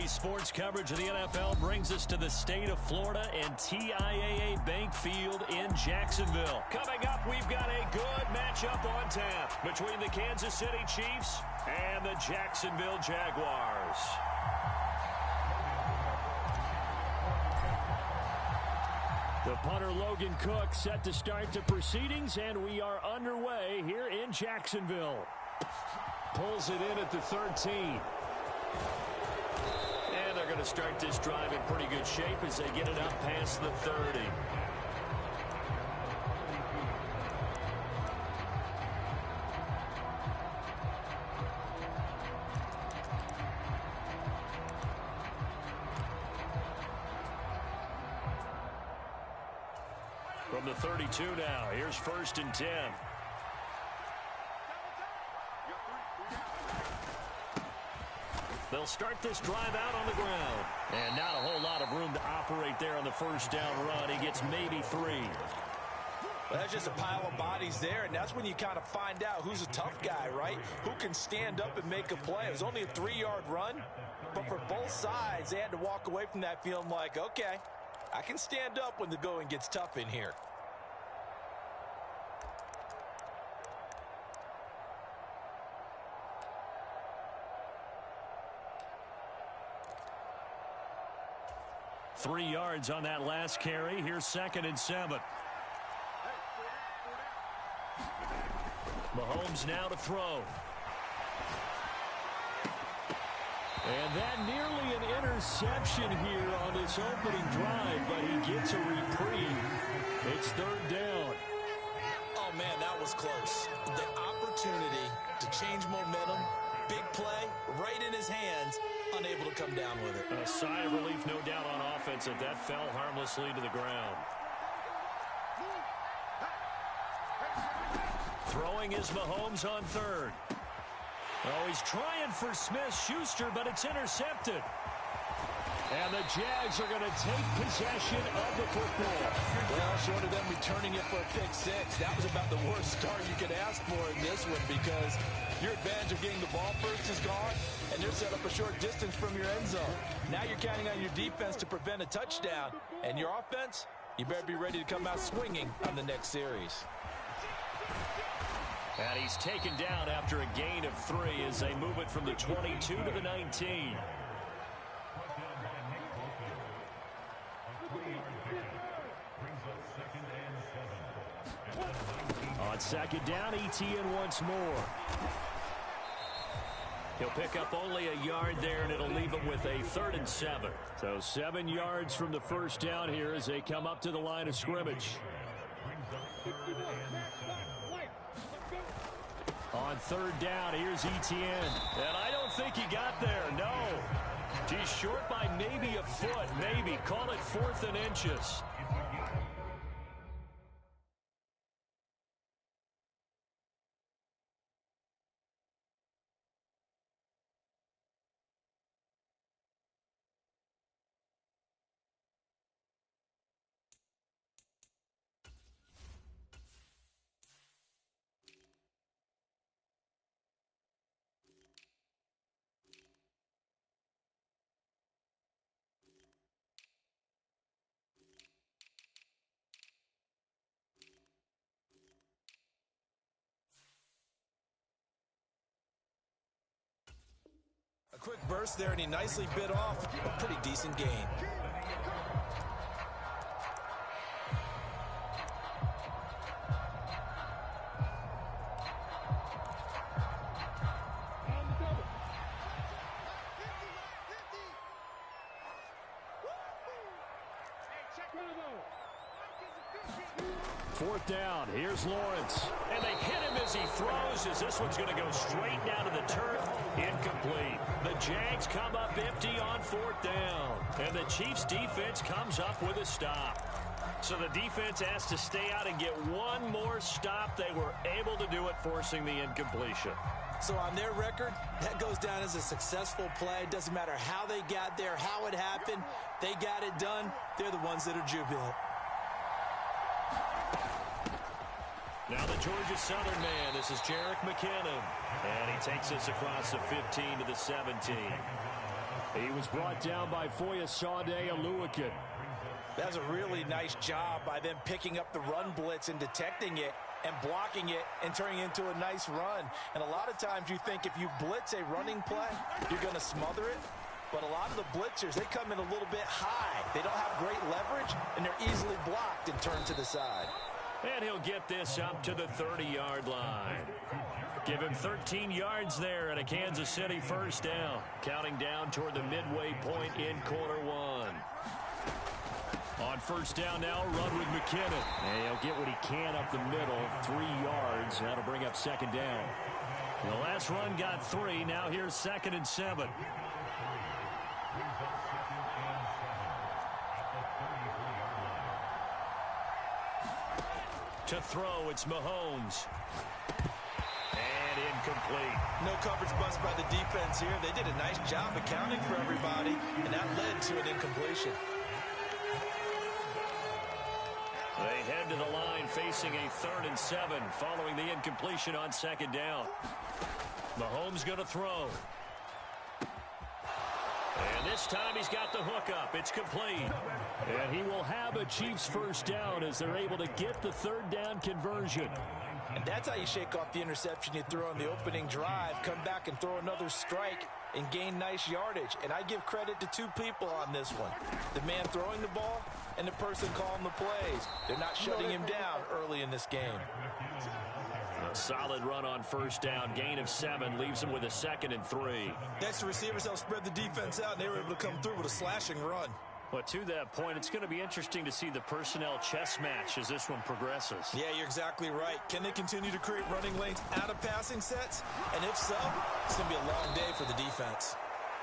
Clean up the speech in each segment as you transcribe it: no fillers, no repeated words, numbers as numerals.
Daily sports coverage of the NFL brings us to the state of Florida and TIAA Bank Field in Jacksonville. Coming up, we've got a good matchup on tap between the Kansas City Chiefs and the Jacksonville Jaguars. The punter Logan Cook set to start the proceedings, and we are underway here in Jacksonville. Pulls it in at the 13. And they're going to start this drive in pretty good shape as they get it up past the 30. From the 32 now, here's 1st and 10. They'll start this drive out on the ground. And not a whole lot of room to operate there on the first down run. He gets maybe 3. Well, that's just a pile of bodies there, and that's when you kind of find out who's a tough guy, right? Who can stand up and make a play. It was only a 3-yard run, but for both sides, they had to walk away from that feeling like, okay, I can stand up when the going gets tough in here. Three yards on that last carry. Here's 2nd and 7. Mahomes now to throw. And that nearly an interception here on this opening drive, but he gets a reprieve. It's 3rd down. Oh, man, that was close. The opportunity to change momentum, big play, right in his hands, unable to come down with it. A sigh of relief, no doubt, on offense, that that fell harmlessly to the ground. Throwing is Mahomes on 3rd. Oh, he's trying for Smith-Schuster, but it's intercepted. And the Jags are going to take possession of the football. Well, short of them returning it for a pick 6, that was about the worst start you could ask for in this one, because your advantage of getting the ball first is gone, and they're set up a short distance from your end zone. Now you're counting on your defense to prevent a touchdown, and your offense, you better be ready to come out swinging on the next series. And he's taken down after a gain of 3 as they move it from the 22 to the 19. On 2nd down, Etienne once more. He'll pick up only a yard there, and it'll leave him with a 3rd and 7. So 7 yards from the first down here as they come up to the line of scrimmage. On 3rd down, here's Etienne. And I don't think he got there, no. He's short by maybe a foot, maybe. Call it 4th and inches. A quick burst there, and he nicely bit off a pretty decent gain. Fourth down, here's Lawrence. And they hit him as he throws, as this one's going to go straight down to the turf. Incomplete. The Jags come up empty on 4th down. And the Chiefs' defense comes up with a stop. So the defense has to stay out and get one more stop. They were able to do it, forcing the incompletion. So on their record, that goes down as a successful play. It doesn't matter how they got there, how it happened. They got it done. They're the ones that are jubilant. Now the Georgia Southern man, this is Jerick McKinnon. And he takes us across the 15 to the 17. He was brought down by Foyesade Aluakin. That's a really nice job by them picking up the run blitz and detecting it and blocking it and turning it into a nice run. And a lot of times you think if you blitz a running play, you're going to smother it. But a lot of the blitzers, they come in a little bit high. They don't have great leverage, and they're easily blocked and turned to the side. And he'll get this up to the 30-yard line. Give him 13 yards there and a Kansas City first down. Counting down toward the midway point in quarter one. On first down now, run with McKinnon. And he'll get what he can up the middle, 3 yards. That'll bring up second down. The last run got 3. Now here's 2nd and 7. To throw, it's Mahomes. And incomplete. No coverage bust by the defense here. They did a nice job accounting for everybody, and that led to an incompletion. They head to the line facing a 3rd and 7 following the incompletion on second down. Mahomes going to throw. And this time he's got the hook up. It's complete. And he will have a Chiefs first down as they're able to get the 3rd down conversion. And that's how you shake off the interception you threw on the opening drive, come back and throw another strike and gain nice yardage. And I give credit to 2 people on this one. The man throwing the ball and the person calling the plays. They're not shutting him down early in this game. A solid run on first down. Gain of 7 leaves him with a 2nd and 3. Next, the receivers helped spread the defense out, and they were able to come through with a slashing run. Well, to that point, it's going to be interesting to see the personnel chess match as this one progresses. Yeah, you're exactly right. Can they continue to create running lanes out of passing sets? And if so, it's going to be a long day for the defense.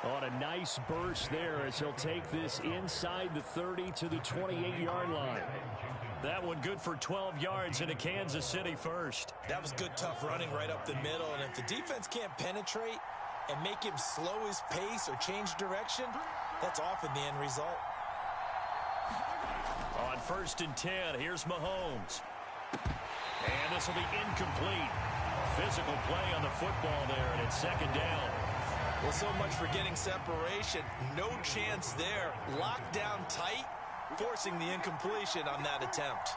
On a nice burst there as he'll take this inside the 30 to the 28-yard line. That one good for 12 yards in a Kansas City first. That was good, tough running right up the middle. And if the defense can't penetrate and make him slow his pace or change direction, that's often the end result. On 1st and 10, here's Mahomes. And this will be incomplete. Physical play on the football there, and it's 2nd down. Well, so much for getting separation. No chance there. Locked down tight, forcing the incompletion on that attempt.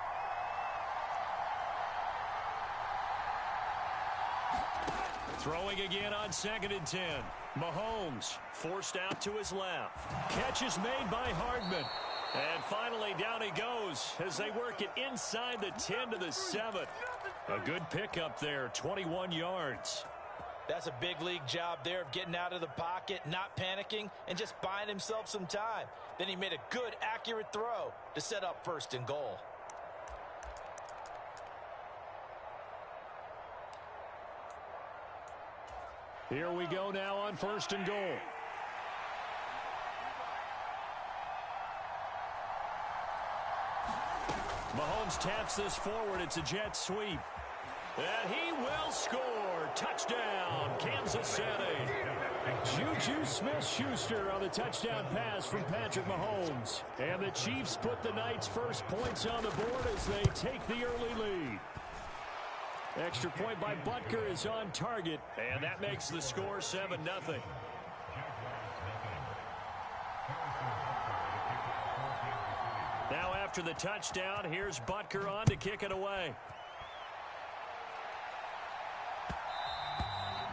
Throwing again on 2nd and 10. Mahomes forced out to his left. Catch is made by Hardman. And finally, down he goes as they work it inside the 10 to the 7. A good pickup there, 21 yards. That's a big league job there of getting out of the pocket, not panicking, and just buying himself some time. Then he made a good, accurate throw to set up 1st and goal. Here we go now on 1st and goal. Mahomes taps this forward. It's a jet sweep. And he will score. Touchdown, Kansas City. Juju Smith-Schuster on the touchdown pass from Patrick Mahomes. And the Chiefs put the Knights' first points on the board as they take the early lead. Extra point by Butker is on target, and that makes the score 7-0. Now after the touchdown, here's Butker on to kick it away.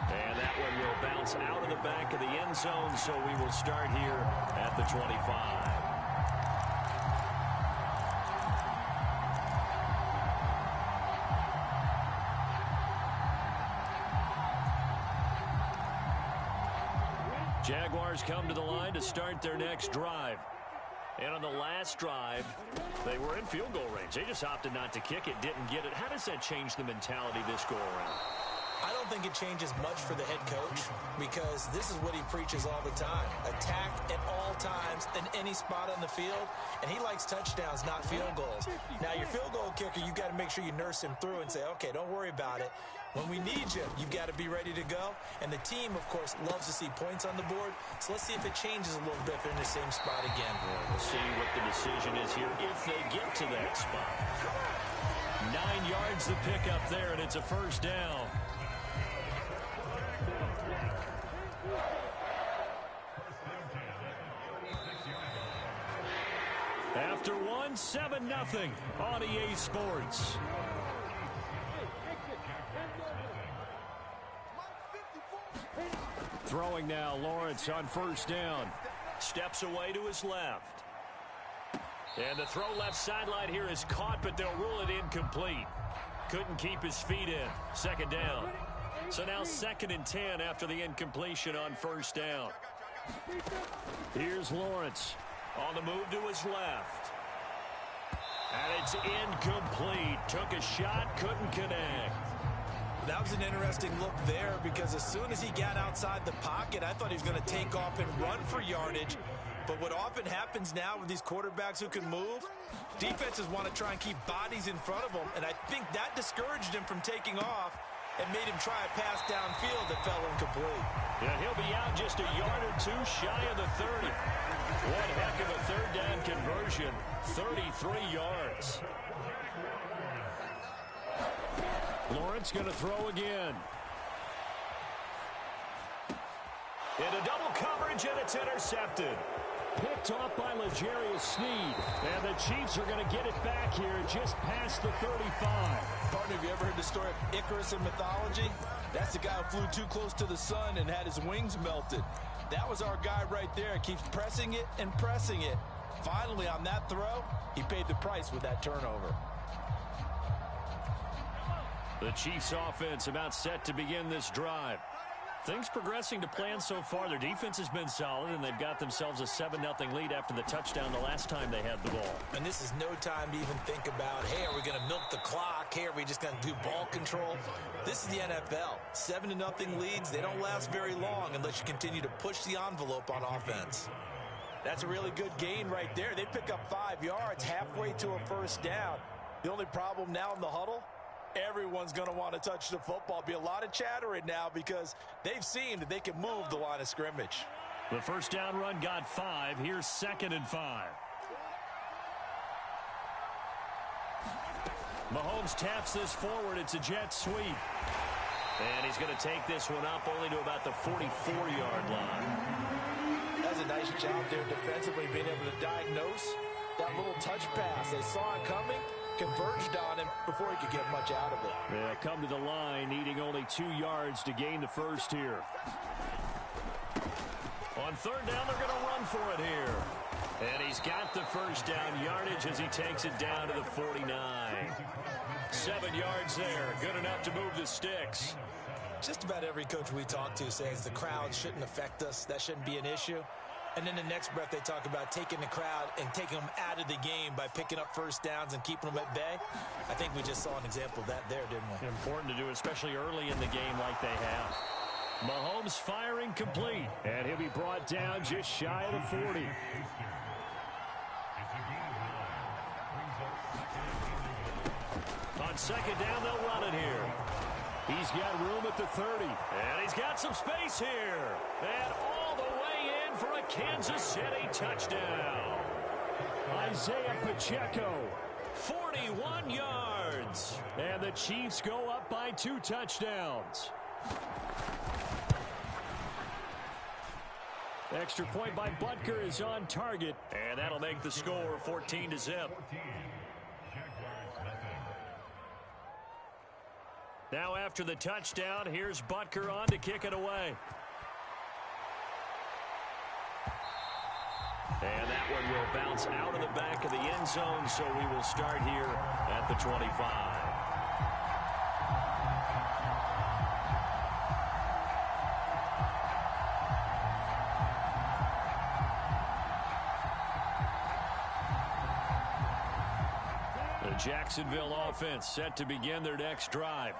And that one will bounce out of the back of the end zone, so we will start here at the 25. Jaguars come to the line to start their next drive. And on the last drive, they were in field goal range. They just opted not to kick it, didn't get it. How does that change the mentality this go around? I don't think it changes much for the head coach because this is what he preaches all the time. Attack at all times in any spot on the field, and he likes touchdowns, not field goals. Now, your field goal kicker, you've got to make sure you nurse him through and say, okay, don't worry about it. When we need you, you've got to be ready to go. And the team, of course, loves to see points on the board. So let's see if it changes a little bit if they're in the same spot again. We'll see what the decision is here if they get to that spot. 9 yards the pickup there, and it's a first down. won 7-0 on EA Sports. Throwing now, Lawrence on first down. Steps away to his left. And the throw left sideline here is caught, but they'll rule it incomplete. Couldn't keep his feet in. Second down. So now 2nd and 10 after the incompletion on first down. Here's Lawrence on the move to his left. And it's incomplete. Took a shot, couldn't connect. That was an interesting look there because as soon as he got outside the pocket, I thought he was going to take off and run for yardage. But what often happens now with these quarterbacks who can move, defenses want to try and keep bodies in front of them, and I think that discouraged him from taking off and made him try a pass downfield that fell incomplete. Yeah, he'll be out just a yard or two shy of the 30. One heck of a third down conversion, 33 yards. Lawrence going to throw again. Into double coverage, and it's intercepted. Picked off by L'Jarius Sneed. And the Chiefs are going to get it back here just past the 35. Partner, have you ever heard the story of Icarus in mythology? That's the guy who flew too close to the sun and had his wings melted. That was our guy right there. Keeps pressing it and pressing it. Finally, on that throw, he paid the price with that turnover. The Chiefs offense about set to begin this drive. Things progressing to plan so far. Their defense has been solid, and they've got themselves a 7-0 lead after the touchdown the last time they had the ball. And this is no time to even think about, hey, are we going to milk the clock? Hey, are we just going to do ball control? This is the NFL. 7-0 leads, they don't last very long unless you continue to push the envelope on offense. That's a really good gain right there. They pick up 5 yards halfway to a first down. The only problem now in the huddle, everyone's going to want to touch the football. Be a lot of chattering now because they've seen that they can move the line of scrimmage. The first down run got 5. Here's 2nd and 5. Mahomes taps this forward. It's a jet sweep. And he's going to take this one up only to about the 44-yard line. That's a nice job there defensively, being able to diagnose that little touch pass. They saw it coming, converged on him before he could get much out of it. Yeah, come to the line, needing only 2 yards to gain the first here. On third down, they're going to run for it here. And he's got the first down yardage as he takes it down to the 49. 7 yards there, good enough to move the sticks. Just about every coach we talk to says the crowd shouldn't affect us. That shouldn't be an issue. And then the next breath they talk about taking the crowd and taking them out of the game by picking up first downs and keeping them at bay. I think we just saw an example of that there, didn't we? Important to do, especially early in the game like they have. Mahomes firing complete, and he'll be brought down just shy of the 40. On second down, they'll run it here. He's got room at the 30, and he's got some space here. And all the way in for a Kansas City touchdown. Isaiah Pacheco, 41 yards. And the Chiefs go up by 2 touchdowns. Extra point by Butker is on target, and that'll make the score 14-0. Now after the touchdown, here's Butker on to kick it away. And that one will bounce out of the back of the end zone, so we will start here at the 25. The Jacksonville offense set to begin their next drive.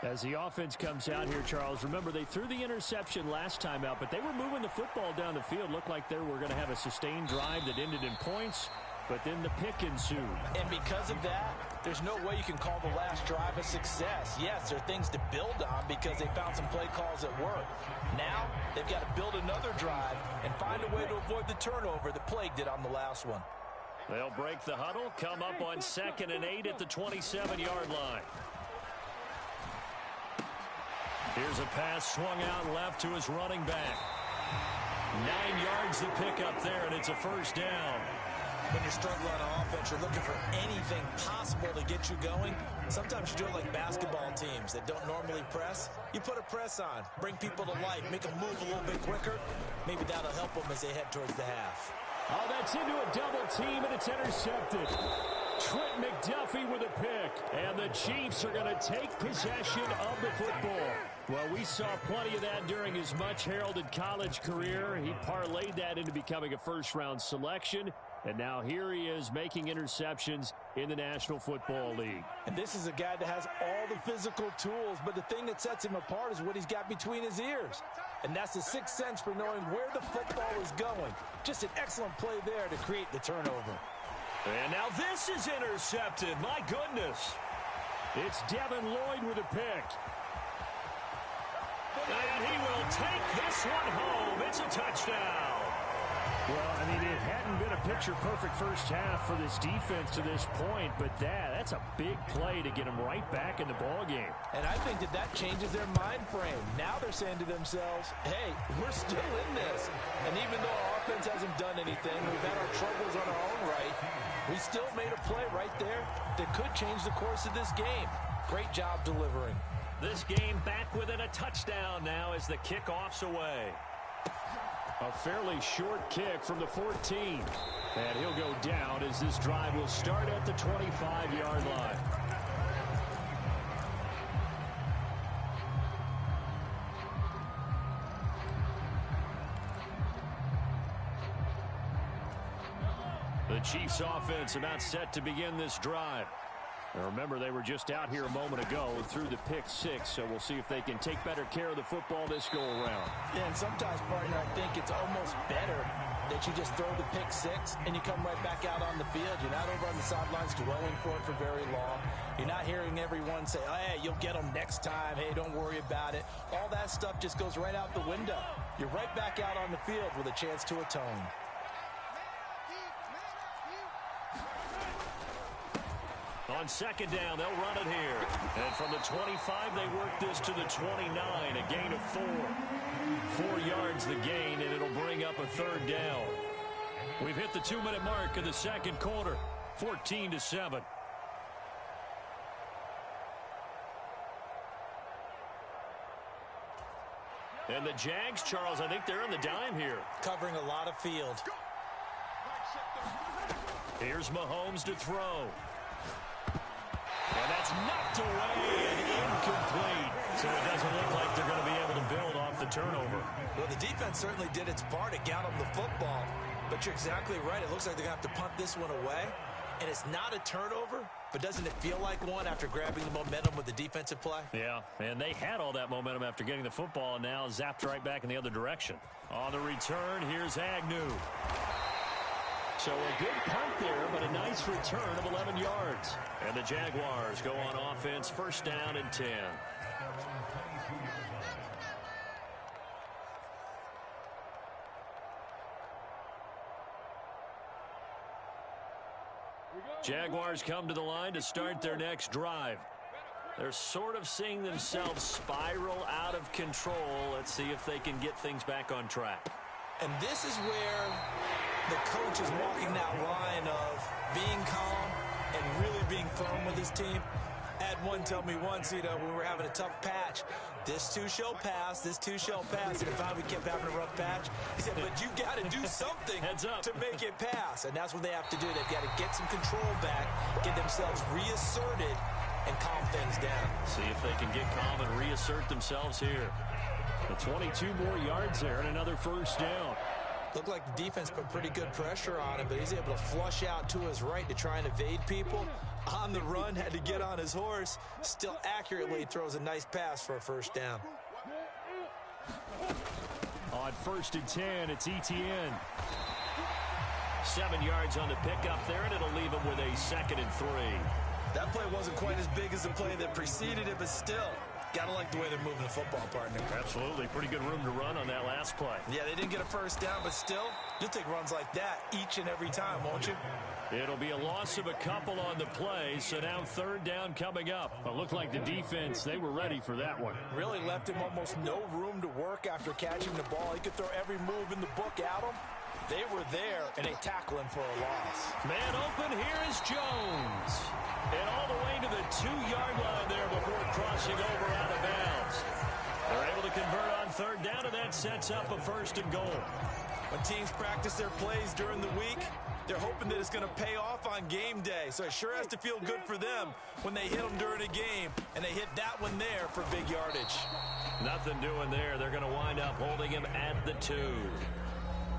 As the offense comes out here, Charles, remember they threw the interception last time out, but they were moving the football down the field. Looked like they were going to have a sustained drive that ended in points, but then the pick ensued. And because of that, there's no way you can call the last drive a success. Yes, there are things to build on because they found some play calls that work. Now, they've got to build another drive and find a way to avoid the turnover that plagued it on the last one. They'll break the huddle, come up on 2nd and 8 at the 27-yard line. Here's a pass swung out left to his running back. 9 yards the pickup there, and it's a first down. When you're struggling on offense, you're looking for anything possible to get you going. Sometimes you do it like basketball teams that don't normally press. You put a press on, bring people to life, make them move a little bit quicker. Maybe that'll help them as they head towards the half. Oh, that's into a double team, and it's intercepted. Trent McDuffie with a pick, and the Chiefs are going to take possession of the football. Well, we saw plenty of that during his much-heralded college career. He parlayed that into becoming a first-round selection, and now here he is making interceptions in the National Football League. And this is a guy that has all the physical tools, but the thing that sets him apart is what he's got between his ears. And that's the sixth sense for knowing where the football is going. Just an excellent play there to create the turnover. And now this is intercepted. My goodness. It's Devin Lloyd with a pick. And he will take this one home. It's a touchdown. Well, I mean, it hadn't been a picture-perfect first half for this defense to this point, but that's a big play to get them right back in the ballgame. And I think that changes their mind frame. Now they're saying to themselves, hey, we're still in this. And even though our offense hasn't done anything, we've had our troubles on our own right, we still made a play right there that could change the course of this game. Great job delivering. This game back within a touchdown now as the kickoff's away. A fairly short kick from the 14. And he'll go down as this drive will start at the 25-yard line. The Chiefs offense about set to begin this drive. Now remember, they were just out here a moment ago and threw the pick six, so we'll see if they can take better care of the football this go-around. Yeah, and sometimes, partner, I think it's almost better that you just throw the pick six and you come right back out on the field. You're not over on the sidelines dwelling for it for very long. You're not hearing everyone say, oh, hey, you'll get them next time. Hey, don't worry about it. All that stuff just goes right out the window. You're right back out on the field with a chance to atone. On second down, they'll run it here. And from the 25, they work this to the 29, a gain of 4. 4 yards the gain, and it'll bring up a third down. We've hit the 2-minute mark of the second quarter, 14-7. And the Jags, Charles, I think they're on the dime here. Covering a lot of field. Here's Mahomes to throw. And that's knocked away and incomplete. So it doesn't look like they're going to be able to build off the turnover. Well, the defense certainly did its part to get them the football. But you're exactly right. It looks like they're going to have to punt this one away. And it's not a turnover, but doesn't it feel like one after grabbing the momentum with the defensive play? Yeah, and they had all that momentum after getting the football and now zapped right back in the other direction. On the return, here's Agnew. So a good punt there, but a nice return of 11 yards. And the Jaguars go on offense, first down and 10. Jaguars come to the line to start their next drive. They're sort of seeing themselves spiral out of control. Let's see if they can get things back on track. And this is where the coach is walking that line of being calm and really being firm with his team. I had one tell me once, when we were having a tough patch, this too shall pass, this too shall pass. And finally we kept having a rough patch. He said, but you got to do something to make it pass. And that's what they have to do. They've got to get some control back, get themselves reasserted, and calm things down. See if they can get calm and reassert themselves here. The 22 more yards there and another first down. Looked like the defense put pretty good pressure on him, but he's able to flush out to his right to try and evade people. On the run, had to get on his horse. Still accurately throws a nice pass for a first down. On first and 10, it's Etienne. 7 yards on the pickup there, and it'll leave him with a 2nd and 3. That play wasn't quite as big as the play that preceded it, but still, gotta like the way they're moving the football, partner. Absolutely. Pretty good room to run on that last play. Yeah, they didn't get a first down, but still, you'll take runs like that each and every time, won't you? It'll be a loss of a couple on the play, so now third down coming up. It looked like the defense, they were ready for that one. Really left him almost no room to work after catching the ball. He could throw every move in the book at him. They were there, and they tackle him for a loss. Man open, here is Jones. And all the way to the 2-yard line there before crossing over out of bounds. They're able to convert on third down, and that sets up a 1st and goal. When teams practice their plays during the week, they're hoping that it's going to pay off on game day. So it sure has to feel good for them when they hit them during a game, and they hit that one there for big yardage. Nothing doing there. They're going to wind up holding him at the 2.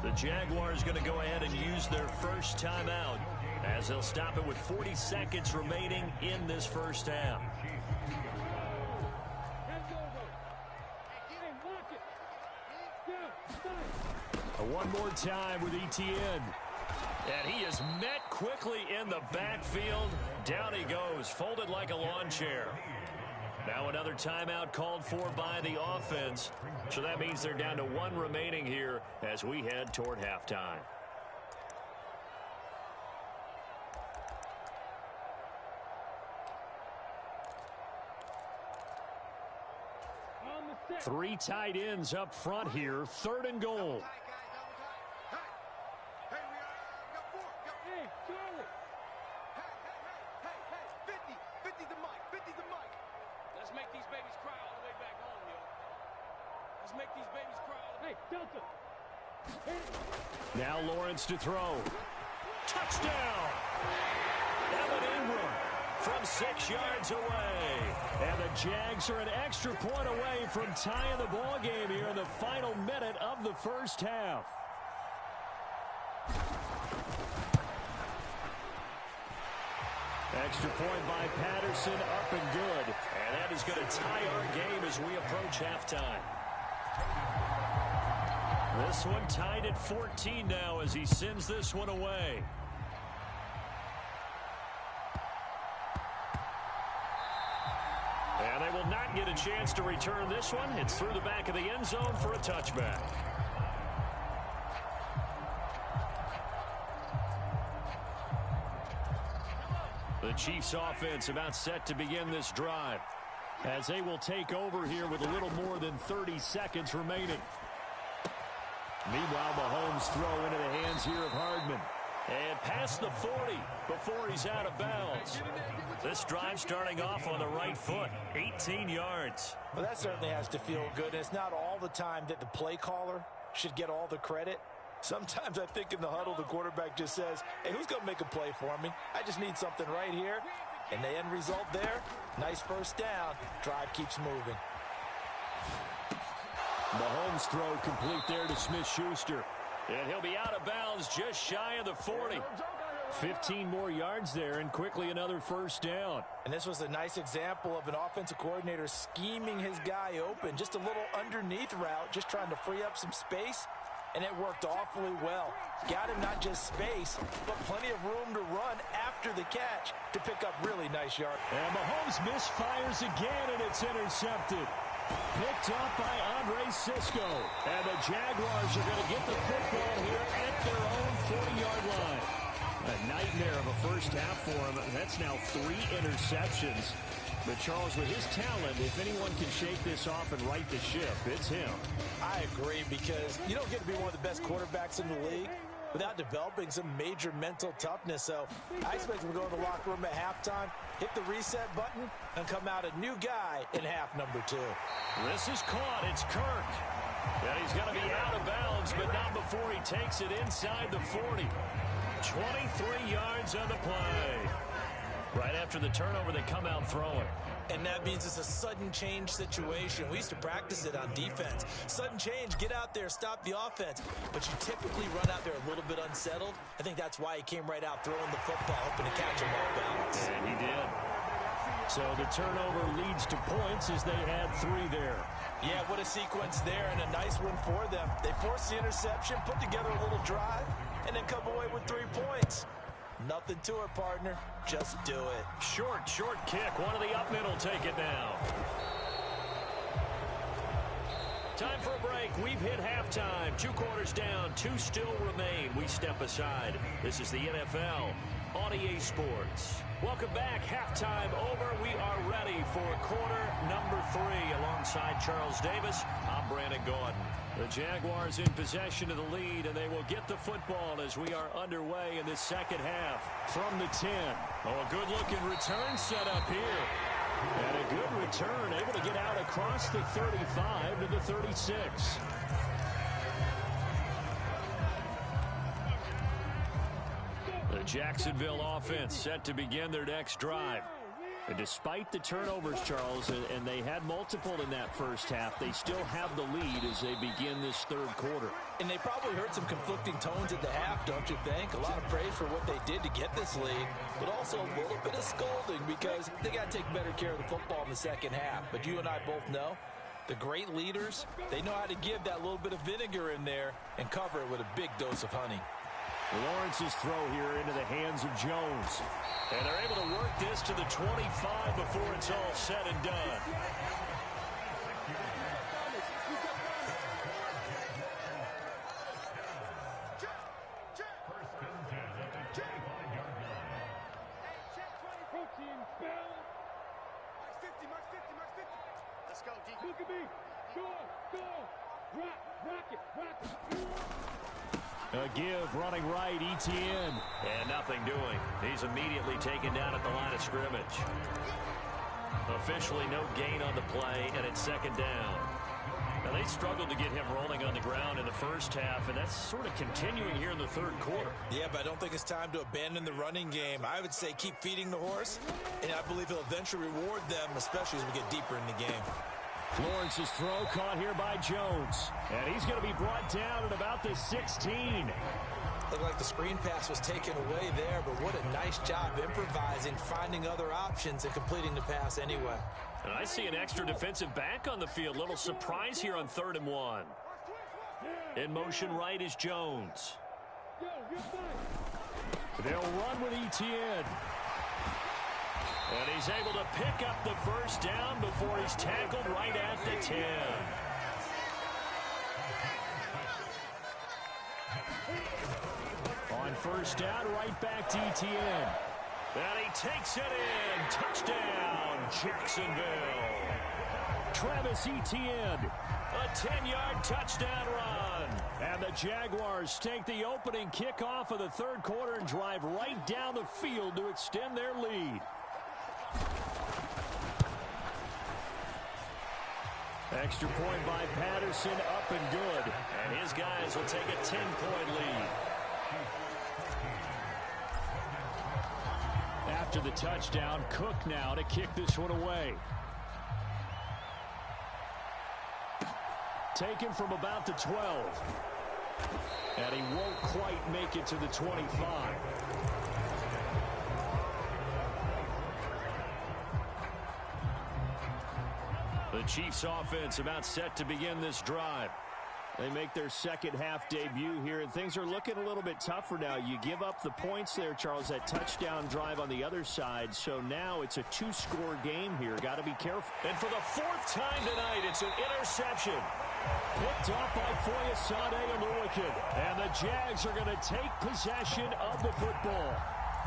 The Jaguars going to go ahead and use their first timeout as they'll stop it with 40 seconds remaining in this first half. One more time with Etienne. And he is met quickly in the backfield. Down he goes, folded like a lawn chair. Now another timeout called for by the offense. So that means they're down to 1 remaining here as we head toward halftime. Three tight ends up front here. 3rd and goal. Now Lawrence to throw. Touchdown! Evan Ingram from 6 yards away. And the Jags are an extra point away from tying the ball game here in the final minute of the first half. Extra point by Patterson, up and good. And that is going to tie our game as we approach halftime. This one tied at 14 now as he sends this one away. And they will not get a chance to return this one. It's through the back of the end zone for a touchback. The Chiefs offense about set to begin this drive as they will take over here with a little more than 30 seconds remaining. Meanwhile, Mahomes throw into the hands here of Hardman. And past the 40 before he's out of bounds. This drive starting off on the right foot, 18 yards. Well, that certainly has to feel good. And it's not all the time that the play caller should get all the credit. Sometimes I think in the huddle, the quarterback just says, hey, who's going to make a play for me? I just need something right here. And the end result there, nice first down. Drive keeps moving. Mahomes throw complete there to Smith-Schuster. And he'll be out of bounds just shy of the 40. 15 more yards there and quickly another first down. And this was a nice example of an offensive coordinator scheming his guy open. Just a little underneath route, just trying to free up some space. And it worked awfully well. Got him not just space, but plenty of room to run after the catch to pick up really nice yards. And Mahomes misfires again, and it's intercepted. Picked up by Andre Cisco. And the Jaguars are going to get the football here at their own 40-yard line. A nightmare of a first half for him. That's now 3 interceptions. But, Charles, with his talent, if anyone can shake this off and right the ship, it's him. I agree, because you don't get to be one of the best quarterbacks in the league without developing some major mental toughness. So I expect him to go in the locker room at halftime, hit the reset button, and come out a new guy in half number 2. This is caught. It's Kirk. And he's going to be out of bounds, but not before he takes it inside the 40. 23 yards on the play. Right after the turnover, they come out throwing. And that means it's a sudden change situation. We used to practice it on defense. Sudden change, get out there, stop the offense. But you typically run out there a little bit unsettled. I think that's why he came right out throwing the football, hoping to catch him off balance. And he did. So the turnover leads to points as they add 3 there. Yeah, what a sequence there, and a nice one for them. They forced the interception, put together a little drive, and then come away with 3 points. Nothing to it, partner. Just do it. Short kick. One of the up middle take it now. Time for a break. We've hit halftime. 2 quarters down. 2 still remain. We step aside. This is the NFL on EA Sports. Welcome back. Halftime over. We are ready for quarter number 3 along alongside Charles Davis, I'm Brandon Gaudin. The Jaguars in possession of the lead, and they will get the football as we are underway in this second half. From the 10. Oh, a good-looking return set up here. And a good return, able to get out across the 35 to the 36. The Jacksonville offense set to begin their next drive. And despite the turnovers, Charles, and they had multiple in that first half, they still have the lead as they begin this third quarter. And they probably heard some conflicting tones at the half, don't you think? A lot of praise for what they did to get this lead, but also a little bit of scolding because they got to take better care of the football in the second half. But you and I both know the great leaders, they know how to give that little bit of vinegar in there and cover it with a big dose of honey. Lawrence's throw here into the hands of Jones. And they're able to work this to the 25 before it's all said and done. Let's go, D. Look at me. Go. Rock it. A give, running right, Etienne. And nothing doing. He's immediately taken down at the line of scrimmage. Officially no gain on the play, and it's second down. Now, they struggled to get him rolling on the ground in the first half, and that's sort of continuing here in the third quarter. Yeah, but I don't think it's time to abandon the running game. I would say keep feeding the horse, and I believe he'll eventually reward them, especially as we get deeper in the game. Lawrence's throw caught here by Jones. And he's going to be brought down at about the 16. Looked like the screen pass was taken away there, but what a nice job improvising, finding other options, and completing the pass anyway. And I see an extra defensive back on the field. Little surprise here on 3rd and 1. In motion right is Jones. They'll run with Etienne. And he's able to pick up the first down before he's tackled right at the 10. On first down, right back to Etienne. And he takes it in. Touchdown, Jacksonville. Travis Etienne, a 10-yard touchdown run. And the Jaguars take the opening kickoff of the third quarter and drive right down the field to extend their lead. Extra point by Patterson, up and good. And his guys will take a 10-point lead. After the touchdown, Cook now to kick this one away. Taken from about the 12. And he won't quite make it to the 25. The Chiefs offense about set to begin this drive. They make their second half debut here, and things are looking a little bit tougher now. You give up the points there, Charles, that touchdown drive on the other side. So now it's a 2-score game here. Got to be careful. And for the 4th time tonight, it's an interception. Picked off by Foyesade Oluwakin. And the Jags are going to take possession of the football.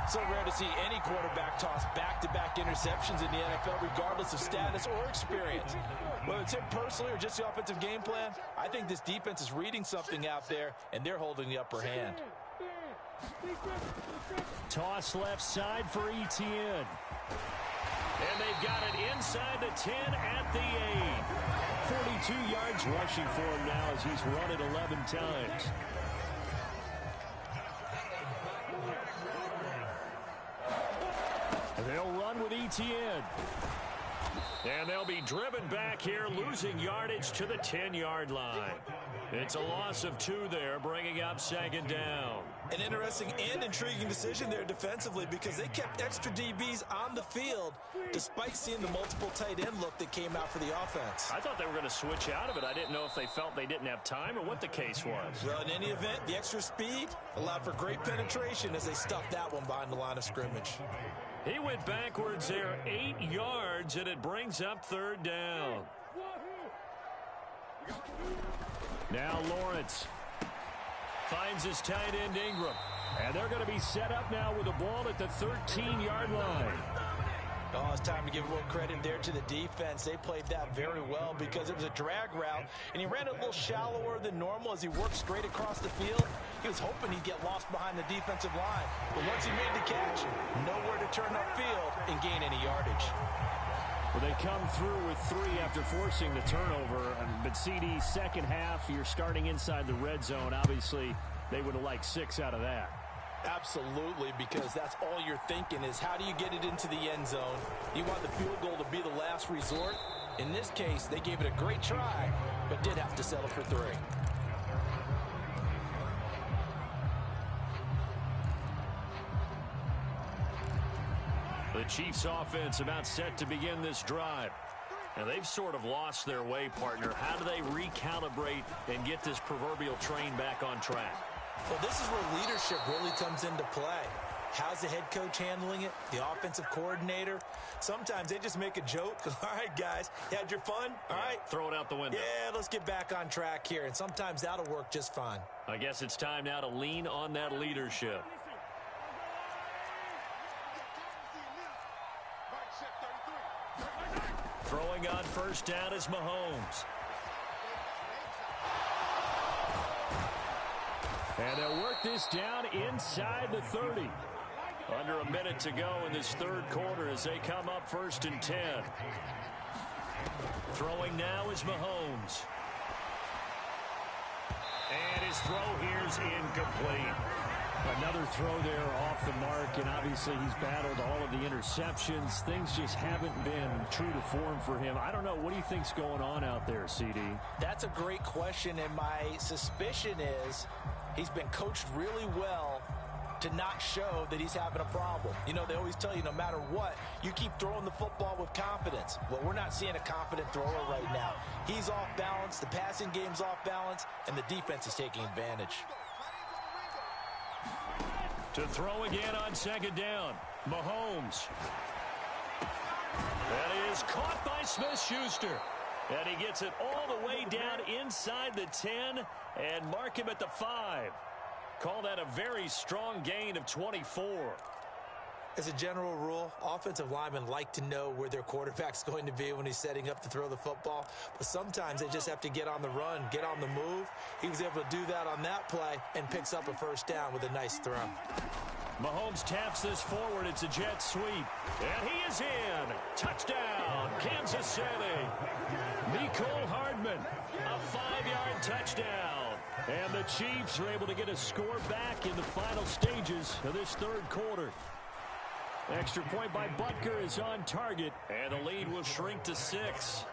So rare to see any quarterback toss back-to-back interceptions in the NFL, regardless of status or experience. Whether it's him personally or just the offensive game plan, I think this defense is reading something out there, and they're holding the upper hand. Toss left side for Etienne. And they've got it inside the 10 at the 8. 42 yards rushing for him now as he's run it 11 times. They'll run with Etienne. And they'll be driven back here, losing yardage to the 10-yard line. It's a loss of 2 there, bringing up second down. An interesting and intriguing decision there defensively because they kept extra DBs on the field despite seeing the multiple tight end look that came out for the offense. I thought they were going to switch out of it. I didn't know if they felt they didn't have time or what the case was. Well, in any event, the extra speed allowed for great penetration as they stuffed that one behind the line of scrimmage. He went backwards there 8 yards, and it brings up third down. Now Lawrence finds his tight end Ingram. And they're going to be set up now with the ball at the 13-yard line. Oh, it's time to give a little credit there to the defense. They played that very well because it was a drag route, and he ran it a little shallower than normal as he worked straight across the field. He was hoping he'd get lost behind the defensive line. But once he made the catch, nowhere to turn upfield and gain any yardage. Well, they come through with 3 after forcing the turnover. But CD, second half, you're starting inside the red zone. Obviously, they would have liked 6 out of that. Absolutely, because that's all you're thinking is how do you get it into the end zone? You want the field goal to be the last resort. In this case, they gave it a great try, but did have to settle for 3. The Chiefs offense about set to begin this drive. And they've sort of lost their way, partner. How do they recalibrate and get this proverbial train back on track? Well, this is where leadership really comes into play. How's the head coach handling it? The offensive coordinator? Sometimes they just make a joke. All right, guys, you had your fun? All right. Throw it out the window. Yeah, let's get back on track here. And sometimes that'll work just fine. I guess it's time now to lean on that leadership. Throwing on first down is Mahomes. And they'll work this down inside the 30. Under a minute to go in this third quarter as they come up 1st and 10. Throwing now is Mahomes. And his throw here's incomplete. Another throw there off the mark, and obviously he's battled all of the interceptions. Things just haven't been true to form for him. I don't know. What do you think's going on out there, CD? That's a great question, and my suspicion is he's been coached really well to not show that he's having a problem. You know, they always tell you no matter what, you keep throwing the football with confidence. Well, we're not seeing a confident thrower right now. He's off balance, the passing game's off balance, and the defense is taking advantage. To throw again on second down, Mahomes. That is caught by Smith-Schuster. And he gets it all the way down inside the 10 and mark him at the 5. Call that a very strong gain of 24. As a general rule, offensive linemen like to know where their quarterback's going to be when he's setting up to throw the football. But sometimes they just have to get on the run, get on the move. He was able to do that on that play and picks up a first down with a nice throw. Mahomes taps this forward. It's a jet sweep. And he is in. Touchdown, Kansas City. Mecole Hardman, a 5-yard touchdown. And the Chiefs are able to get a score back in the final stages of this third quarter. Extra point by Butker is on target, and the lead will shrink to 6.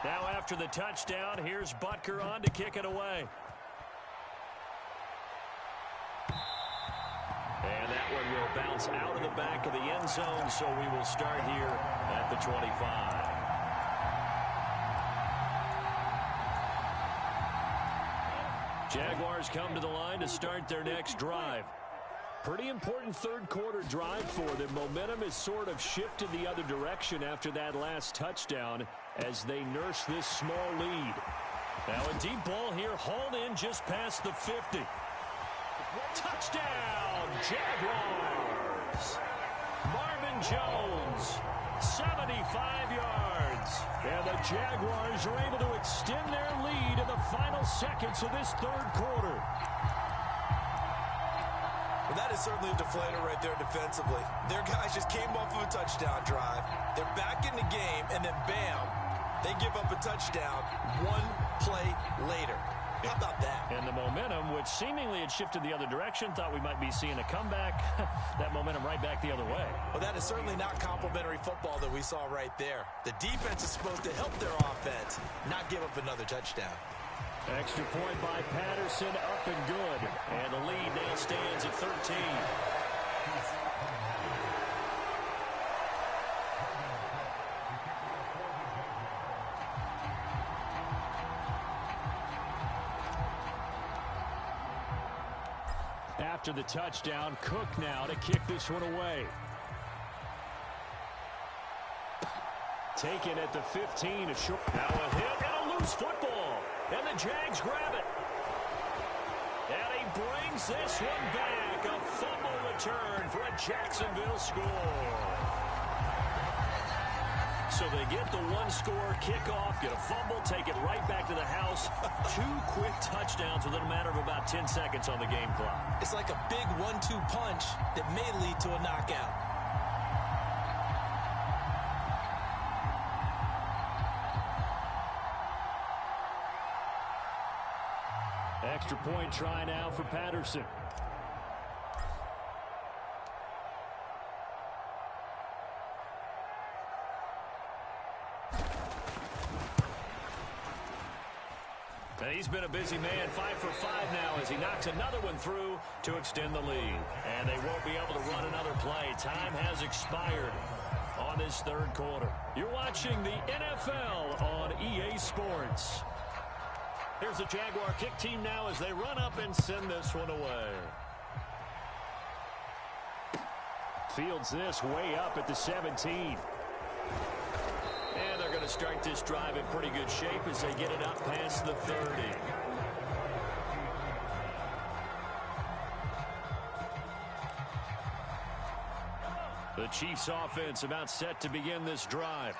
Now after the touchdown, here's Butker on to kick it away. And that one will bounce out of the back of the end zone, so we will start here at the 25. Jaguars come to the line to start their next drive. Pretty important third quarter drive for them. Momentum has sort of shifted the other direction after that last touchdown as they nurse this small lead. Now a deep ball here, hauled in just past the 50. Touchdown, Jaguars! Marvin Jones, 75 yards. And the Jaguars are able to extend their lead in the final seconds of this third quarter. Well, that is certainly a deflator right there defensively. Their guys just came off of a touchdown drive. They're back in the game, and then bam, they give up a touchdown one play later. How about that? And the momentum, which seemingly had shifted the other direction, thought we might be seeing a comeback. That momentum right back the other way. Well, that is certainly not complimentary football that we saw right there. The defense is supposed to help their offense, not give up another touchdown. Extra point by Patterson, up and good. And the lead now stands at 13. After the touchdown, Cook now to kick this one away. Taken at the 15. A short. Now a hit and a loose football. And the Jags grab it. wins this one back. A fumble return for a Jacksonville score. So they get the one-score kickoff, get a fumble, take it right back to the house. 2 quick touchdowns within a matter of about 10 seconds on the game clock. It's like a big 1-2 punch that may lead to a knockout. Extra point try now for Patterson. And he's been a busy man, 5 for 5 now as he knocks another one through to extend the lead. And they won't be able to run another play. Time has expired on this third quarter. You're watching the NFL on EA Sports. Here's the Jaguar kick team now as they run up and send this one away. Fields this way up at the 17. And they're going to start this drive in pretty good shape as they get it up past the 30. The Chiefs offense about set to begin this drive.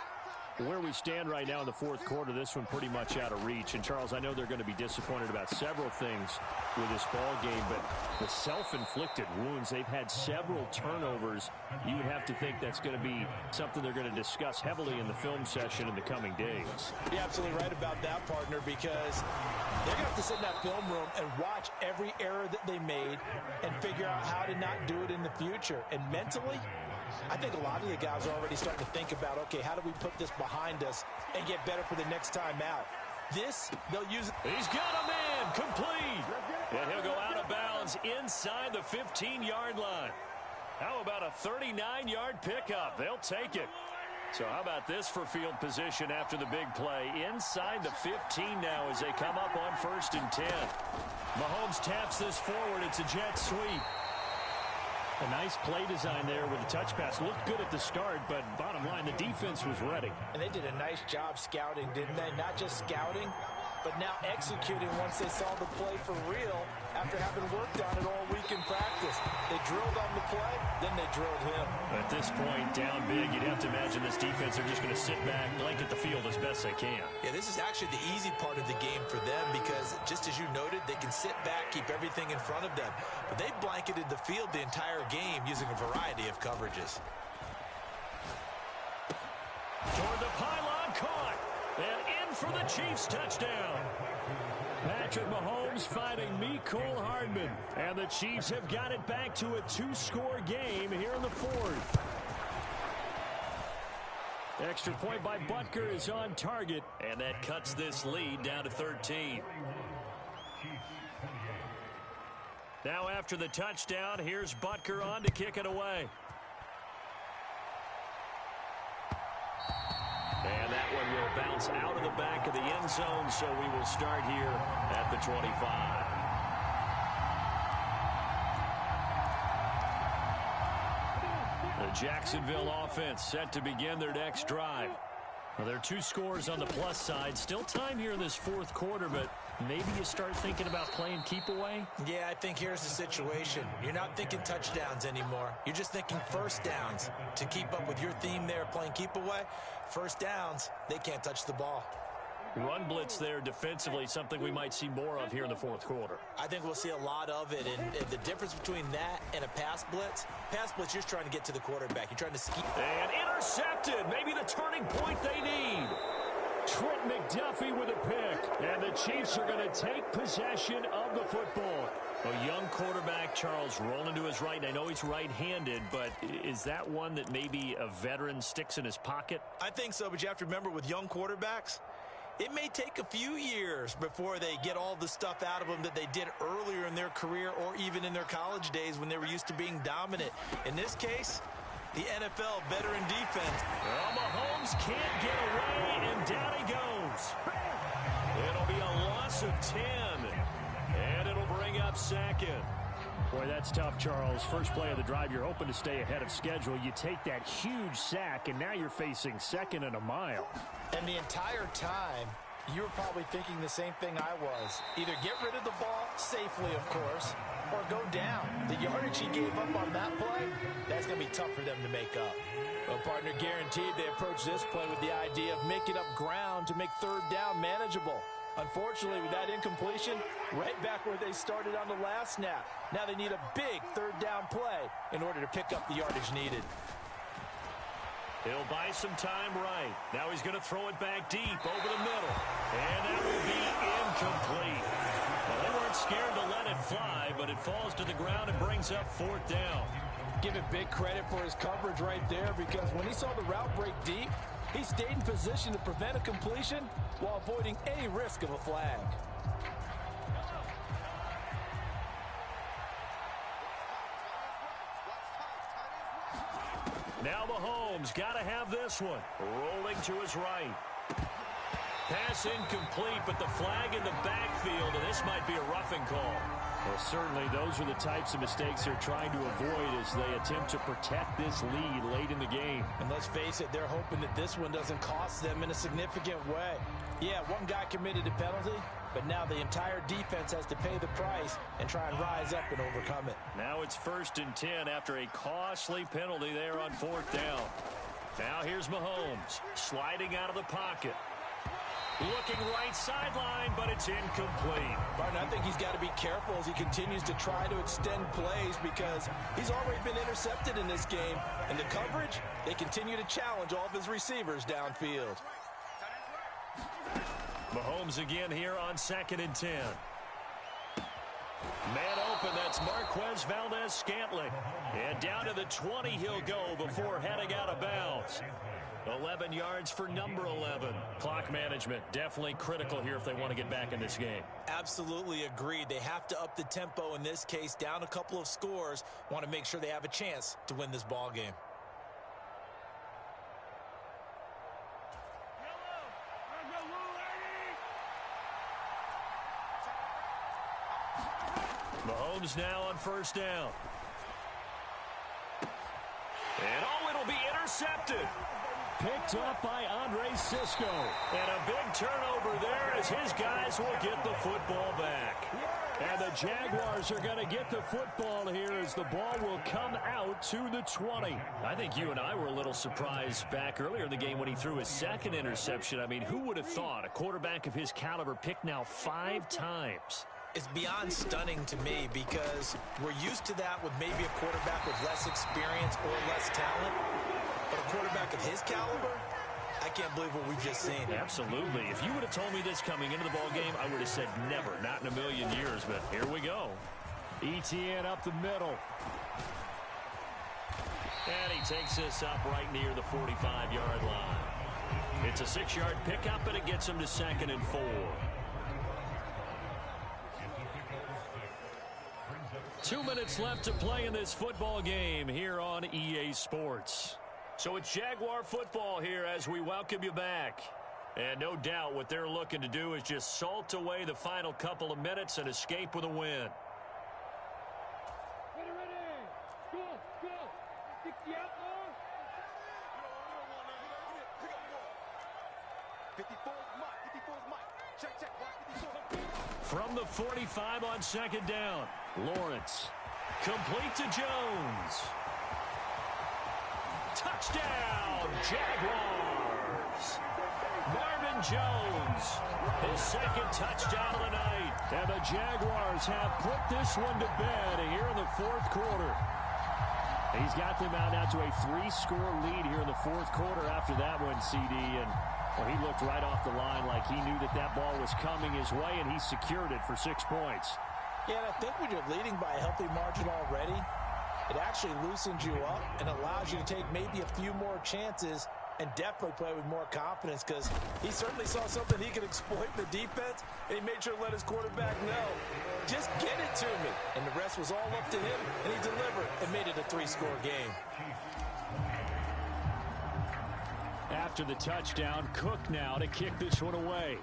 Where we stand right now in the fourth quarter, this one pretty much out of reach. And, Charles, I know they're going to be disappointed about several things with this ball game, but the self-inflicted wounds, they've had several turnovers. You would have to think that's going to be something they're going to discuss heavily in the film session in the coming days. You're absolutely right about that, partner, because they're going to have to sit in that film room and watch every error that they made and figure out how to not do it in the future. And mentally, I think a lot of the guys are already starting to think about, okay, how do we put this behind us and get better for the next time out? This, they'll use it. He's got a man complete. And he'll go out of bounds inside the 15-yard line. How about a 39-yard pickup? They'll take it. So how about this for field position after the big play? Inside the 15 now as they come up on 1st and 10. Mahomes taps this forward. It's a jet sweep. A nice play design there with a touch pass. Looked good at the start, but bottom line, the defense was ready. And they did a nice job scouting, didn't they? Not just scouting, but now executing once they saw the play for real after having worked on it all week in practice. They drilled on the play, then they drilled him. At this point, down big, you'd have to imagine this defense are just going to sit back, blanket the field as best they can. Yeah, this is actually the easy part of the game for them because, just as you noted, they can sit back, keep everything in front of them. But they blanketed the field the entire game using a variety of coverages. Toward the pylon, caught, and in for the Chiefs touchdown. Patrick Mahomes fighting Mecole Hardman. And the Chiefs have got it back to a 2-score game here in the fourth. Extra point by Butker is on target. And that cuts this lead down to 13. Now after the touchdown, here's Butker on to kick it away. And that one will bounce out of the back of the end zone, so we will start here at the 25. The Jacksonville offense set to begin their next drive. Well, there are 2 scores on the plus side. Still time here in this fourth quarter, but maybe you start thinking about playing keep away? Yeah, I think here's the situation. You're not thinking touchdowns anymore. You're just thinking first downs. To keep up with your theme there, playing keep away, first downs, they can't touch the ball. Run blitz there defensively, something we might see more of here in the fourth quarter. I think we'll see a lot of it, and the difference between that and a pass blitz, you're just trying to get to the quarterback. You're trying to ski. And intercepted, maybe the turning point they need. Trent McDuffie with a pick, and the Chiefs are going to take possession of the football. A young quarterback, Charles, rolling to his right. I know he's right-handed, but is that one that maybe a veteran sticks in his pocket? I think so, but you have to remember with young quarterbacks, it may take a few years before they get all the stuff out of them that they did earlier in their career or even in their college days when they were used to being dominant. In this case, the NFL veteran defense. Well, Mahomes can't get away, and down he goes. It'll be a loss of 10, and it'll bring up second. Boy, that's tough, Charles. First play of the drive, you're hoping to stay ahead of schedule. You take that huge sack, and now you're facing second and a mile. And the entire time, You were probably thinking the same thing I was. Either get rid of the ball safely, of course, or go down. The yardage he gave up on that play, that's going to be tough for them to make up. Well, partner, guaranteed they approach this play with the idea of making up ground to make third down manageable. Unfortunately, with that incompletion, right back where they started on the last snap. Now they need a big third down play in order to pick up the yardage needed. He'll buy some time right. Now he's going to throw it back deep over the middle. And that will be incomplete. Well, they weren't scared to let it fly, but it falls to the ground and brings up fourth down. Give it big credit for his coverage right there, because when he saw the route break deep, he stayed in position to prevent a completion while avoiding any risk of a flag. Now Mahomes got to have this one. Rolling to his right. Pass incomplete, but the flag in the backfield, and this might be a roughing call. Well, certainly those are the types of mistakes they're trying to avoid as they attempt to protect this lead late in the game. And let's face it, they're hoping that this one doesn't cost them in a significant way. Yeah, one guy committed a penalty, but now the entire defense has to pay the price and try and rise up and overcome it. Now it's 1st and 10 after a costly penalty there on fourth down. Now here's Mahomes sliding out of the pocket. Looking right sideline, but it's incomplete. Martin, I think he's got to be careful as he continues to try to extend plays, because he's already been intercepted in this game. And the coverage, they continue to challenge all of his receivers downfield. Mahomes again here on 2nd and 10. Man open, that's Marquez Valdez-Scantling. And down to the 20 he'll go before heading out of bounds. 11 yards for number 11. Clock management definitely critical here if they want to get back in this game. Absolutely agreed. They have to up the tempo in this case, down a couple of scores. Want to make sure they have a chance to win this ball game. Mahomes now on 1st down. And oh, it'll be intercepted. Picked up by Andre Sisco. And a big turnover there as his guys will get the football back. And the Jaguars are going to get the football here as the ball will come out to the 20. I think you and I were a little surprised back earlier in the game when he threw his 2nd interception. I mean, who would have thought a quarterback of his caliber picked now 5 times? It's beyond stunning to me, because we're used to that with maybe a quarterback with less experience or less talent. But a quarterback of his caliber, I can't believe what we've just seen. Absolutely. If you would have told me this coming into the ball game, I would have said never, not in a million years. But here we go. ETN up the middle. And he takes this up right near the 45-yard line. It's a 6-yard pickup, and it gets him to 2nd and 4. 2 minutes left to play in this football game here on EA Sports. So it's Jaguar football here as we welcome you back. And no doubt what they're looking to do is just salt away the final couple of minutes and escape with a win. Ready. Go. 60 out, more. 54's Mike. Check. Watch 54. From the 45 on 2nd down. Lawrence. Complete to Jones. Touchdown, Jaguars. Marvin Jones, his 2nd touchdown of the night. And the Jaguars have put this one to bed here in the 4th quarter. He's got them out now to a 3-score lead here in the 4th quarter after that one, CD. And well, he looked right off the line like he knew that ball was coming his way, and he secured it for 6 points. Yeah, and I think when you're leading by a healthy margin already, it actually loosens you up and allows you to take maybe a few more chances and definitely play with more confidence, because he certainly saw something he could exploit in the defense, and he made sure to let his quarterback know, just get it to me. And the rest was all up to him, and he delivered and made it a 3-score game. After the touchdown, Cook now to kick this one away.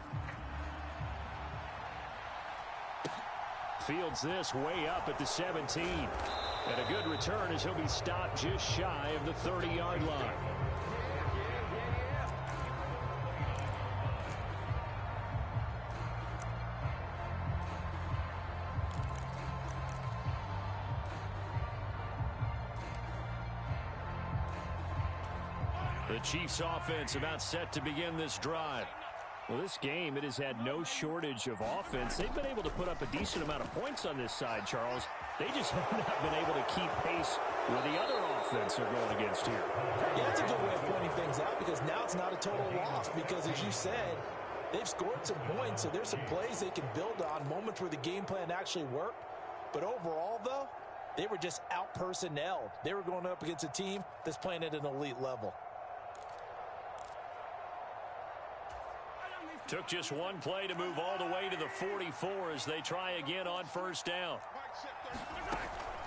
Fields this way up at the 17. And a good return as he'll be stopped just shy of the 30-yard line. The Chiefs offense about set to begin this drive. Well, this game, it has had no shortage of offense. They've been able to put up a decent amount of points on this side, Charles. They just have not been able to keep pace with the other offense they're going against here. Yeah, that's a good way of pointing things out because now it's not a total loss because, as you said, they've scored some points, so there's some plays they can build on, moments where the game plan actually worked. But overall, though, they were just out-personnelled. They were going up against a team that's playing at an elite level. Took just one play to move all the way to the 44 as they try again on first down.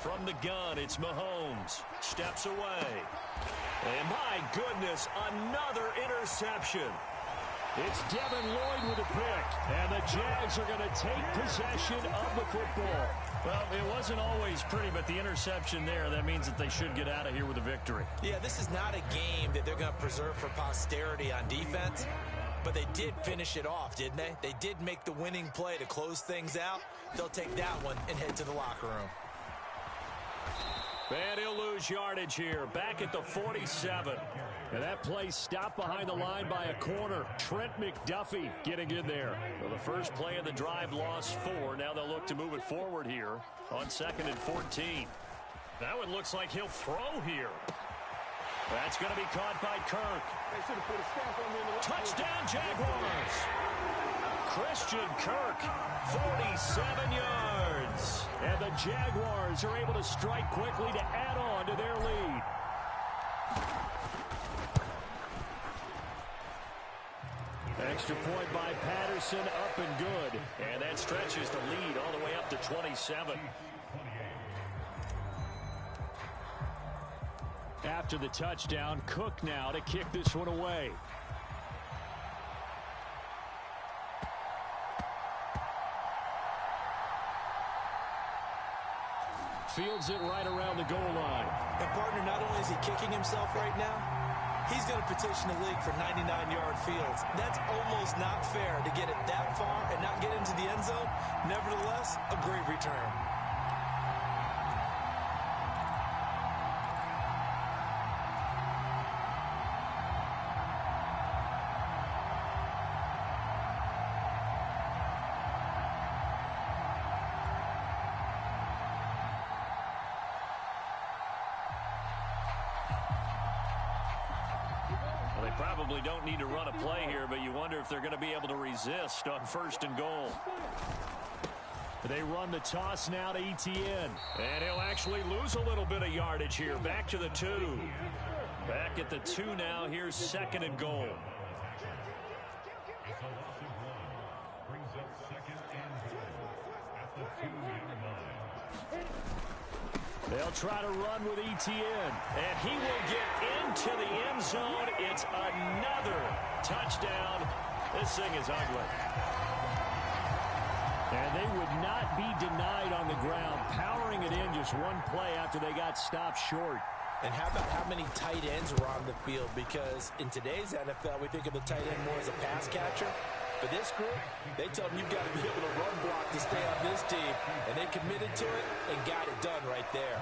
From the gun, it's Mahomes. Steps away. And my goodness, another interception. It's Devin Lloyd with a pick. And the Jags are going to take possession of the football. Well, it wasn't always pretty, but the interception there, that means that they should get out of here with a victory. Yeah, this is not a game that they're going to preserve for posterity on defense. But they did finish it off, didn't they? They did make the winning play to close things out. They'll take that one and head to the locker room. And he'll lose yardage here. Back at the 47. And that play stopped behind the line by a corner. Trent McDuffie getting in there. Well, the first play of the drive lost 4. Now they'll look to move it forward here on 2nd and 14. That one looks like he'll throw here. That's going to be caught by Kirk. Touchdown, Jaguars. Christian Kirk, 47 yards. And the Jaguars are able to strike quickly to add on to their lead. Extra point by Patterson, up and good. And that stretches the lead all the way up to 27. After the touchdown, Cook now to kick this one away. Fields it right around the goal line. And, partner, not only is he kicking himself right now, he's going to petition the league for 99-yard fields. That's almost not fair to get it that far and not get into the end zone. Nevertheless, a great return. Probably don't need to run a play here, but you wonder if they're going to be able to resist on 1st and goal. They run the toss now to Etienne. And he'll actually lose a little bit of yardage here. Back to the 2. Back at the 2 now. Here's 2nd and goal. They'll try to run with Etienne. And he will get into the end zone. It's another touchdown. This thing is ugly. And they would not be denied on the ground, powering it in just one play after they got stopped short. And how about how many tight ends were on the field? Because in today's NFL, we think of the tight end more as a pass catcher. For this group, they tell them you've got to be able to run block to stay on this team. And they committed to it and got it done right there.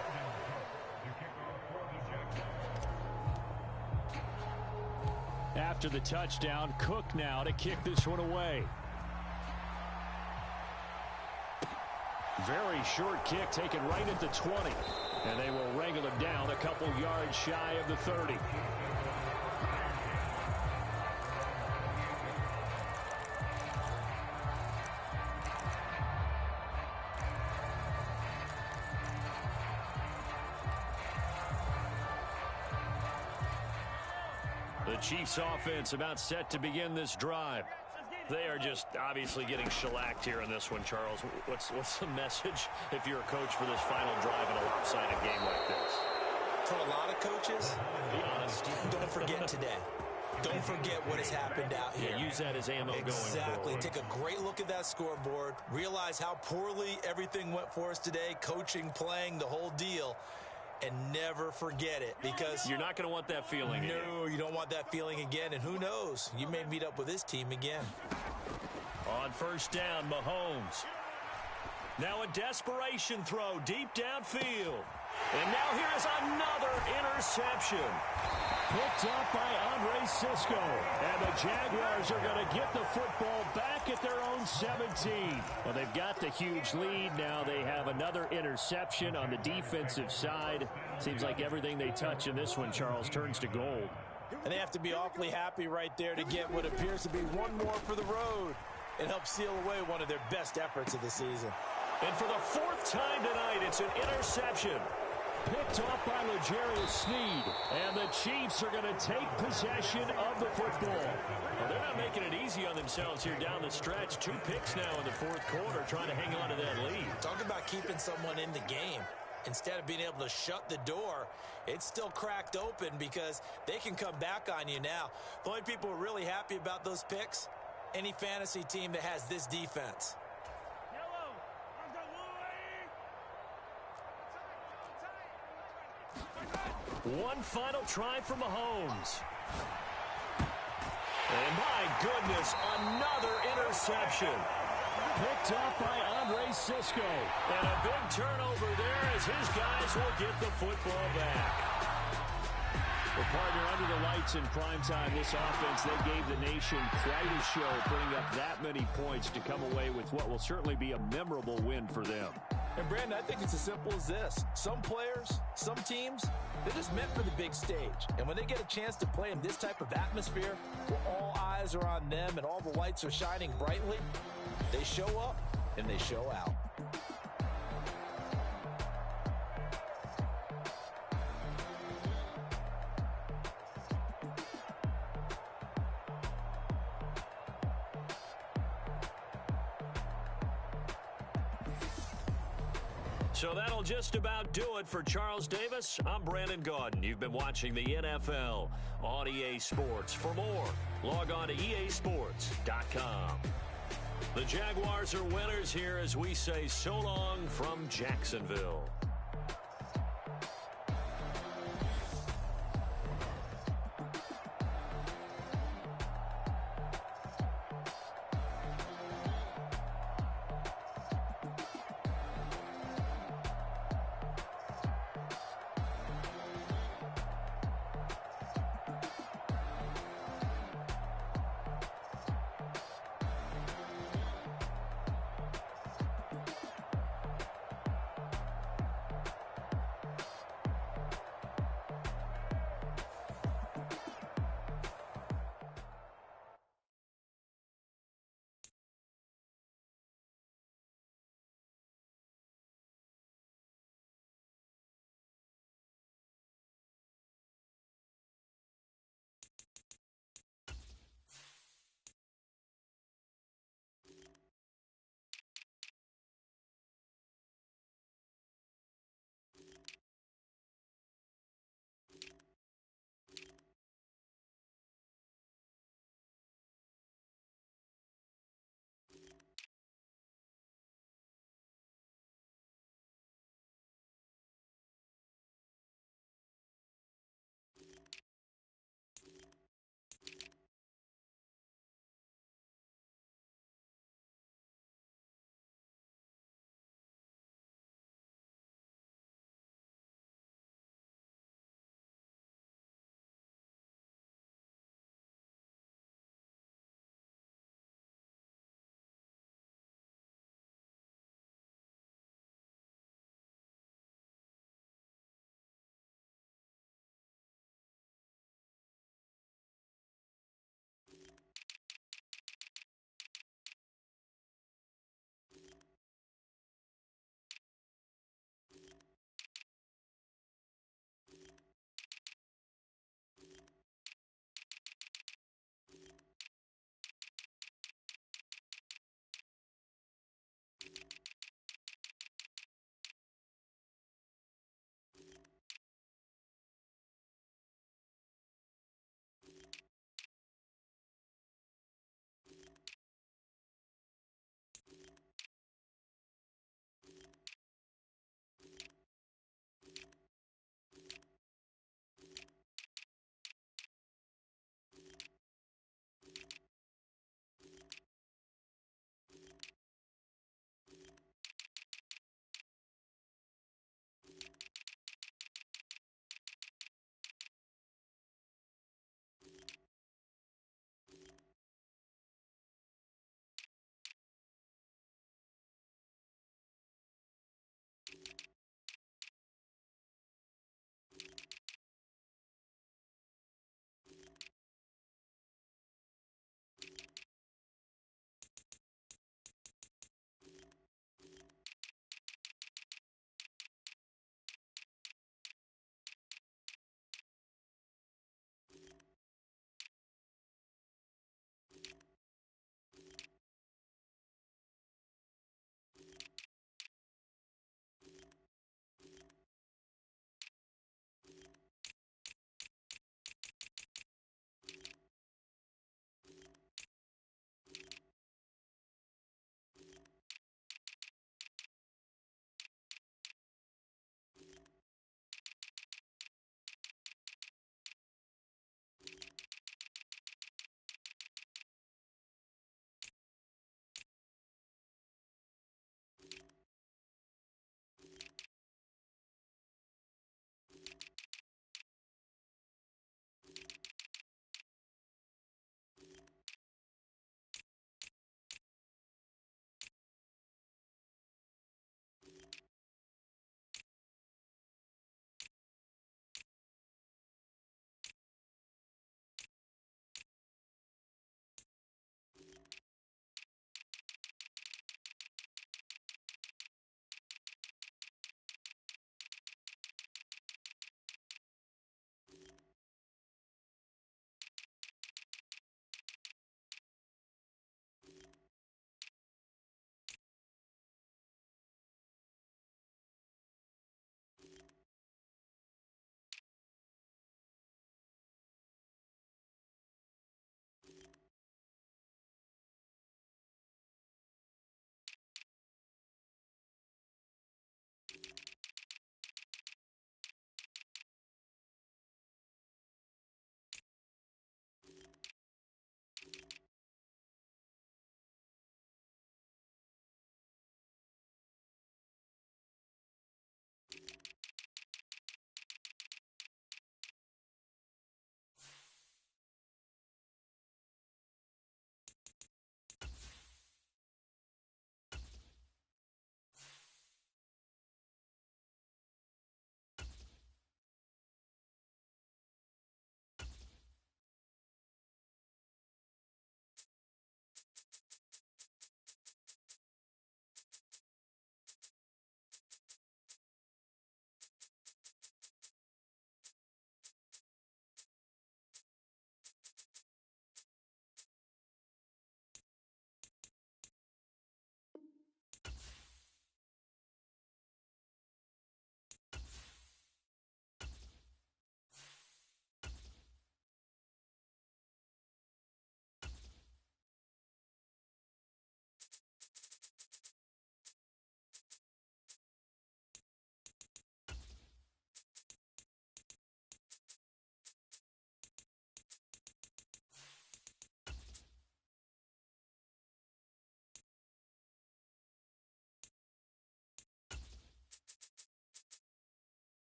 After the touchdown, Cook now to kick this one away. Very short kick taken right at the 20. And they will wrangle him down a couple yards shy of the 30. The Chiefs offense about set to begin this drive. They are just obviously getting shellacked here in this one, Charles. What's the message if you're a coach for this final drive in a lopsided game like this? For a lot of coaches, be honest, don't forget today. Don't forget what has happened out here. Yeah, use that as ammo going forward. Exactly. Take a great look at that scoreboard. Realize how poorly everything went for us today. Coaching, playing, the whole deal. And never forget it, because you're not going to want that feeling again. No, you don't want that feeling again. And who knows? You may meet up with this team again. On first down, Mahomes. Now a desperation throw deep downfield. And now here is another interception. Picked up by Andre Cisco. And the Jaguars are going to get the football back at their own 17. Well, they've got the huge lead. Now they have another interception on the defensive side. Seems like everything they touch in this one, Charles, turns to gold. And they have to be awfully happy right there to get what appears to be one more for the road. It helps seal away one of their best efforts of the season. And for the fourth time tonight, it's an interception. Picked off by L'Jarius Sneed. And the Chiefs are going to take possession of the football. Well, they're not making it easy on themselves here down the stretch. 2 picks now in the fourth quarter, trying to hang on to that lead. Talk about keeping someone in the game. Instead of being able to shut the door, it's still cracked open because they can come back on you now. The only people who are really happy about those picks, any fantasy team that has this defense. One final try for Mahomes. And my goodness, another interception. Picked up by Andre Cisco. And a big turnover there as his guys will get the football back. Well, partner, under the lights in primetime, this offense, they gave the nation quite a show, putting up that many points to come away with what will certainly be a memorable win for them. And, Brandon, I think it's as simple as this. Some players, some teams, they're just meant for the big stage. And when they get a chance to play in this type of atmosphere, where all eyes are on them and all the lights are shining brightly, they show up and they show out. So that'll just about do it for Charles Davis. I'm Brandon Gaudin. You've been watching the NFL on EA Sports. For more, log on to easports.com. The Jaguars are winners here as we say so long from Jacksonville.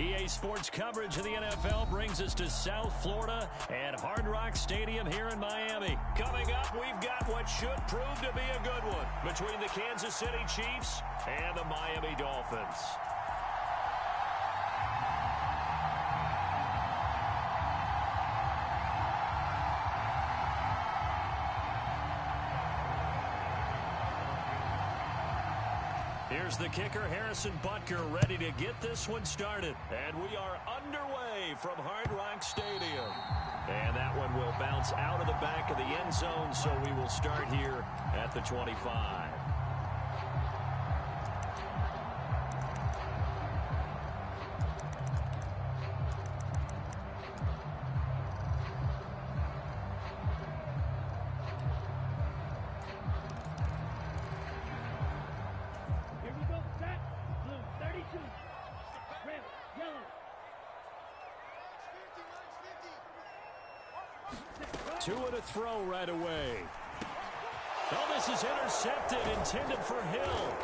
EA Sports coverage of the NFL brings us to South Florida and Hard Rock Stadium here in Miami. Coming up, we've got what should prove to be a good one between the Kansas City Chiefs and the Miami Dolphins. Here's the kicker, Harrison Butker, ready to get this one started. And we are underway from Hard Rock Stadium. And that one will bounce out of the back of the end zone, so we will start here at the 25. Two and a throw right away. Oh, this is intercepted, intended for Hill.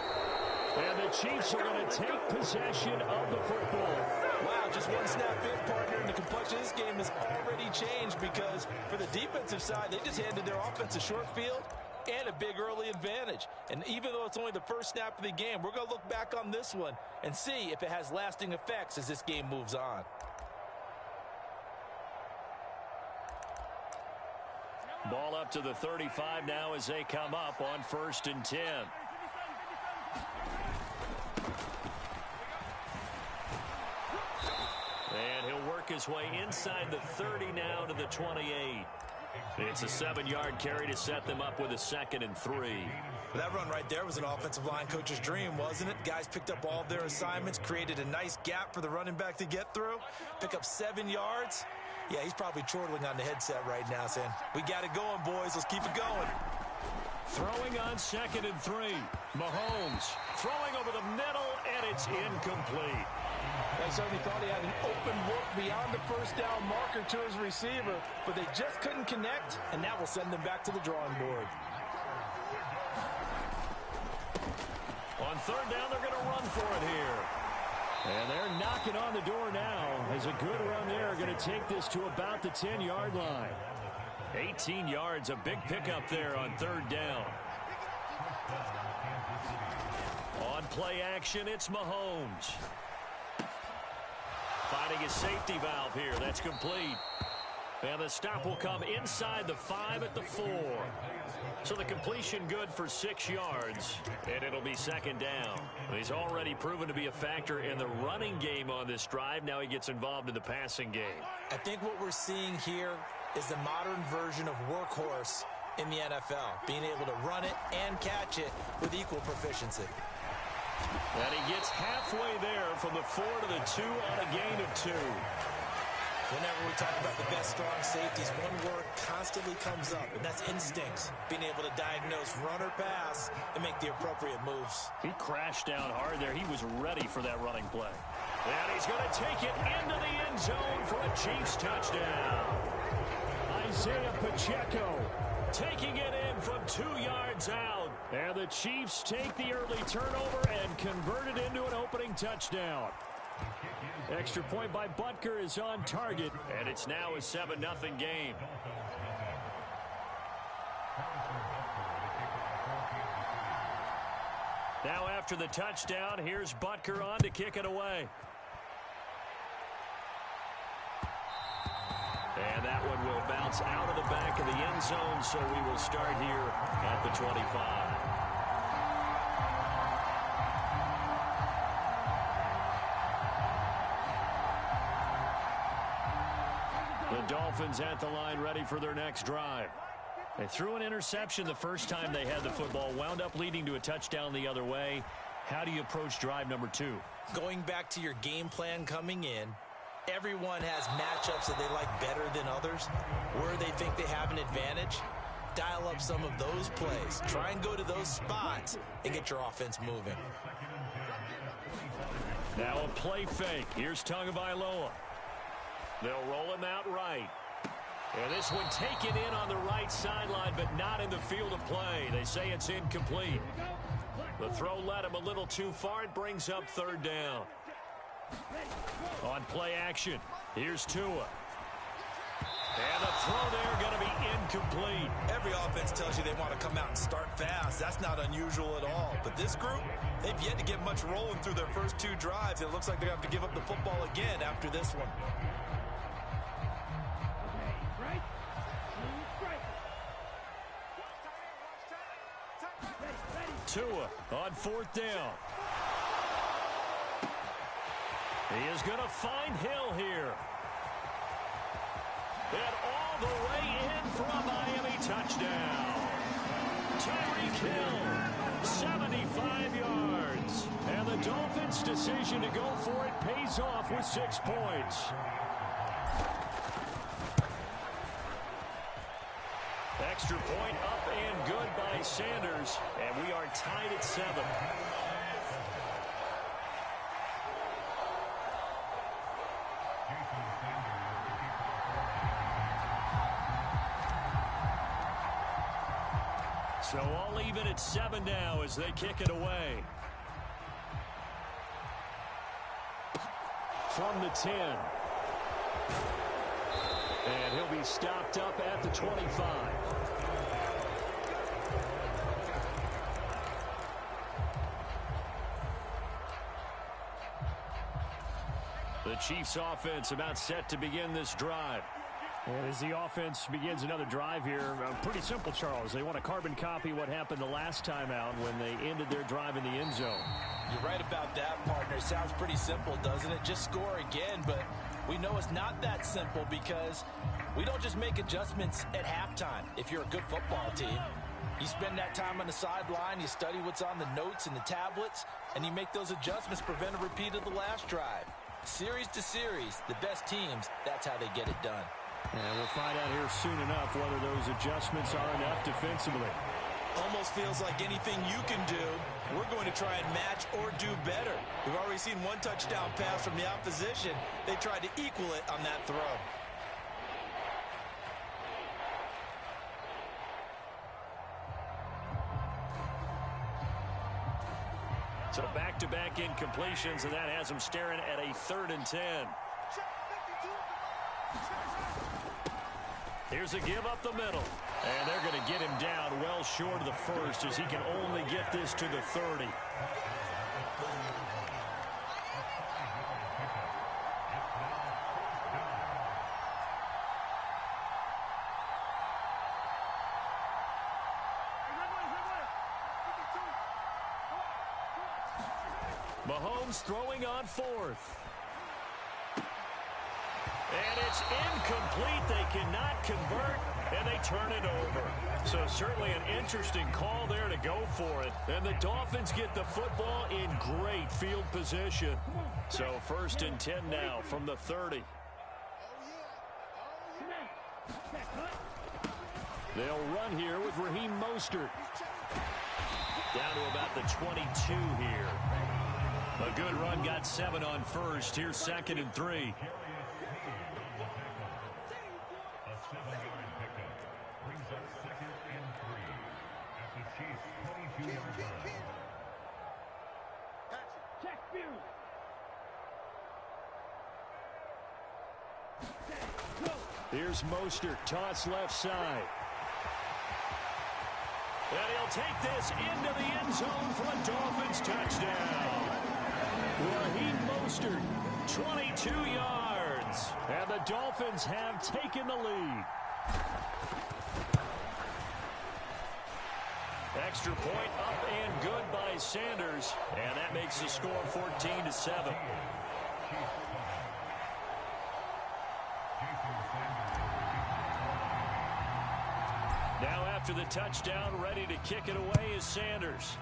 And the Chiefs are going to take possession of the football. Wow, just one snap in, partner, and the complexion of this game has already changed because for the defensive side, they just handed their offense a short field and a big early advantage. And even though it's only the first snap of the game, we're going to look back on this one and see if it has lasting effects as this game moves on. Ball up to the 35 now as they come up on 1st and 10. And he'll work his way inside the 30 now to the 28. It's a 7-yard carry to set them up with a 2nd and 3. That run right there was an offensive line coach's dream, wasn't it? Guys picked up all of their assignments, created a nice gap for the running back to get through, pick up 7 yards. Yeah, he's probably chortling on the headset right now saying, we got it going, boys. Let's keep it going. Throwing on 2nd and 3. Mahomes throwing over the middle, and it's incomplete. They certainly thought he had an open look beyond the first down marker to his receiver, but they just couldn't connect, and that will send them back to the drawing board. On 3rd down, they're going to run for it here. And they're knocking on the door now as a good run there. Going to take this to about the 10-yard line. 18 yards, a big pickup there on 3rd down. On play action, it's Mahomes. Finding his safety valve here. That's complete. And the stop will come inside the 5 at the 4. So the completion good for 6 yards, and it'll be 2nd down. He's already proven to be a factor in the running game on this drive. Now he gets involved in the passing game. I think what we're seeing here is the modern version of workhorse in the NFL, being able to run it and catch it with equal proficiency. And he gets halfway there from the 4 to the 2 on a gain of 2. Whenever we talk about the best strong safeties, one word constantly comes up, and that's instincts. Being able to diagnose run or pass and make the appropriate moves. He crashed down hard there. He was ready for that running play. And he's going to take it into the end zone for a Chiefs touchdown. Isaiah Pacheco taking it in from 2 yards out. And the Chiefs take the early turnover and convert it into an opening touchdown. Extra point by Butker is on target, and it's now a 7-0 game. Now after the touchdown, here's Butker on to kick it away. And that one will bounce out of the back of the end zone, so we will start here at the 25. The Dolphins at the line ready for their next drive. They threw an interception the first time they had the football, wound up leading to a touchdown the other way. How do you approach drive number 2? Going back to your game plan coming in, everyone has matchups that they like better than others. Where they think they have an advantage, dial up some of those plays. Try and go to those spots and get your offense moving. Now a play fake. Here's Tagovailoa. They'll roll him out right. And this one taken in on the right sideline, but not in the field of play. They say it's incomplete. The throw led him a little too far. It brings up 3rd down. On play action, here's Tua. And the throw there going to be incomplete. Every offense tells you they want to come out and start fast. That's not unusual at all. But this group, they've yet to get much rolling through their first 2 drives. It looks like they're going to have to give up the football again after this one. Tua on 4th down. He is going to find Hill here. And all the way in for a Miami touchdown. Tyreek Hill, 75 yards. And the Dolphins' decision to go for it pays off with 6 points. Extra point up and good by Sanders. And we are tied at 7. So all even at 7 now as they kick it away. From the 10. And he'll be stopped up at the 25. The Chiefs offense about set to begin this drive. And as the offense begins another drive here, pretty simple, Charles. They want to carbon copy what happened the last time out when they ended their drive in the end zone. You're right about that, partner. Sounds pretty simple, doesn't it? Just score again, but we know it's not that simple because we don't just make adjustments at halftime if you're a good football team. You spend that time on the sideline, you study what's on the notes and the tablets, and you make those adjustments, prevent a repeat of the last drive. Series to series, the best teams, that's how they get it done. And we'll find out here soon enough whether those adjustments are enough defensively. Almost feels like anything you can do, we're going to try and match or do better. We've already seen 1 touchdown pass from the opposition. They tried to equal it on that throw. So back-to-back incompletions, and that has them staring at a 3rd and 10. Here's a give up the middle. And they're going to get him down well short of the first as he can only get this to the 30. Mahomes throwing on 4th. And it's incomplete. They cannot convert, and they turn it over. So certainly an interesting call there to go for it. And the Dolphins get the football in great field position. So 1st and 10 now from the 30. They'll run here with Raheem Mostert. Down to about the 22 here. A good run, got 7 on 1st. Here's 2nd and 3. Here's Mostert, toss left side. And he'll take this into the end zone for a Dolphins touchdown. Raheem Mostert, 22 yards. And the Dolphins have taken the lead. Extra point up and good by Sanders. And that makes the score 14-7. Now after the touchdown, ready to kick it away is Sanders.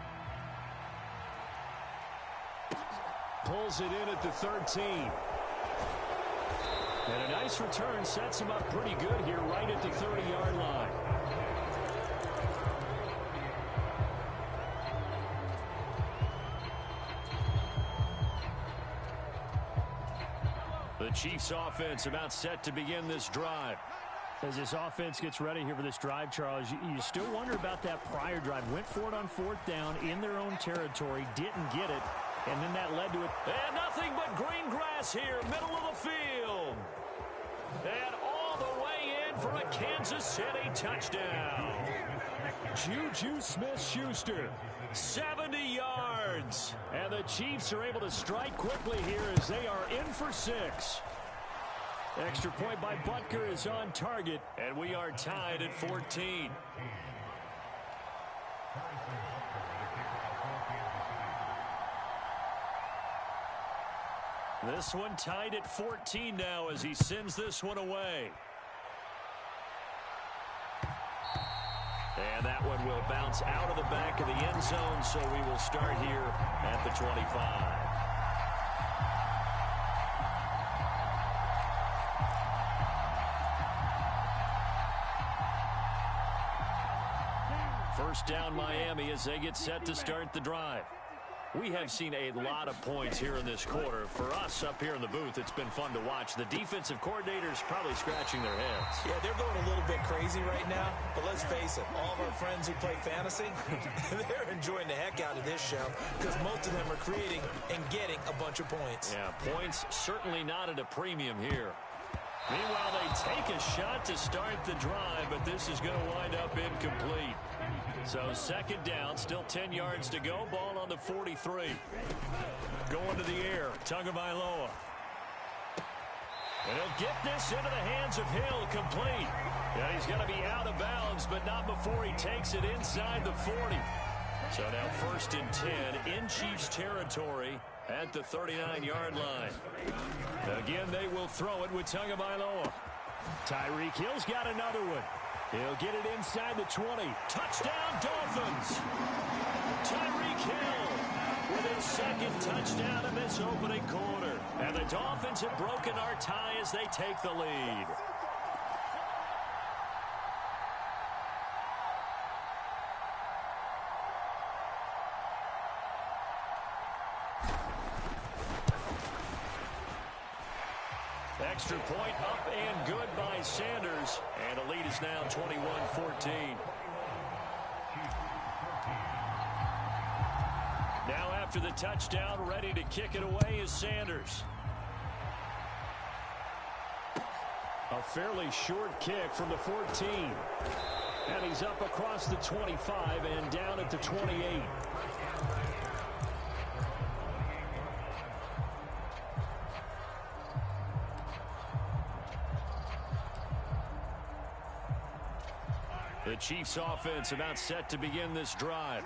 Pulls it in at the 13. And a nice return sets him up pretty good here right at the 30-yard line. The Chiefs offense about set to begin this drive. As this offense gets ready here for this drive, Charles, you still wonder about that prior drive. Went for it on 4th down in their own territory, didn't get it. And then that led to it. And nothing but green grass here, middle of the field. And all the way in for a Kansas City touchdown. Juju Smith-Schuster. 70 yards. And the Chiefs are able to strike quickly here as they are in for 6. Extra point by Butker is on target. And we are tied at 14. This one tied at 14 now as he sends this one away. And that one will bounce out of the back of the end zone, so we will start here at the 25. First down Miami as they get set to start the drive. We have seen a lot of points here in this quarter. For us up here in the booth, it's been fun to watch. The defensive coordinators probably scratching their heads. Yeah, they're going a little bit crazy right now, but let's face it, all of our friends who play fantasy, they're enjoying the heck out of this show because most of them are creating and getting a bunch of points. Yeah, points certainly not at a premium here. Meanwhile, they take a shot to start the drive, but this is going to wind up incomplete. So second down, still 10 yards to go. Ball on the 43. Going to the air, Tagovailoa. And he'll get this into the hands of Hill, complete. And he's going to be out of bounds, but not before he takes it inside the 40. So now first and 10 in Chiefs territory at the 39-yard line. Again, they will throw it with Tagovailoa. Tyreek Hill's got another one. He'll get it inside the 20. Touchdown, Dolphins! Tyreek Hill with his second touchdown in this opening quarter. And the Dolphins have broken our tie as they take the lead. Extra point up and good by Sanders. And the lead is now 21-14. Now after the touchdown, ready to kick it away is Sanders. A fairly short kick from the 14. And he's up across the 25 and down at the 28. The Chiefs offense about set to begin this drive.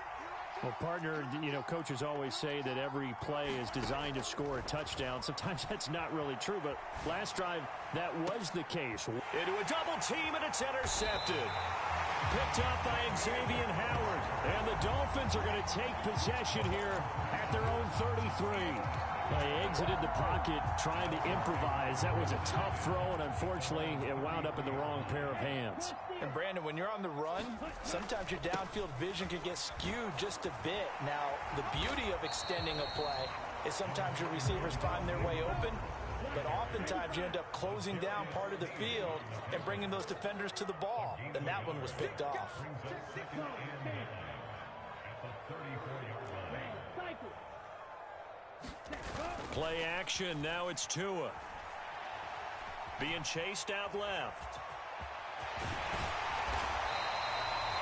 Well, partner, you know, coaches always say that every play is designed to score a touchdown. Sometimes that's not really true, but last drive, that was the case. Into a double team, and it's intercepted. Picked up by Xavier Howard. And the Dolphins are going to take possession here at their own 33. They exited the pocket trying to improvise. That was a tough throw, and unfortunately, it wound up in the wrong pair of hands. And Brandon, when you're on the run, sometimes your downfield vision can get skewed just a bit. Now, the beauty of extending a play is sometimes your receivers find their way open, but oftentimes you end up closing down part of the field and bringing those defenders to the ball. And that one was picked off. Play action. Now it's Tua. Being chased out left.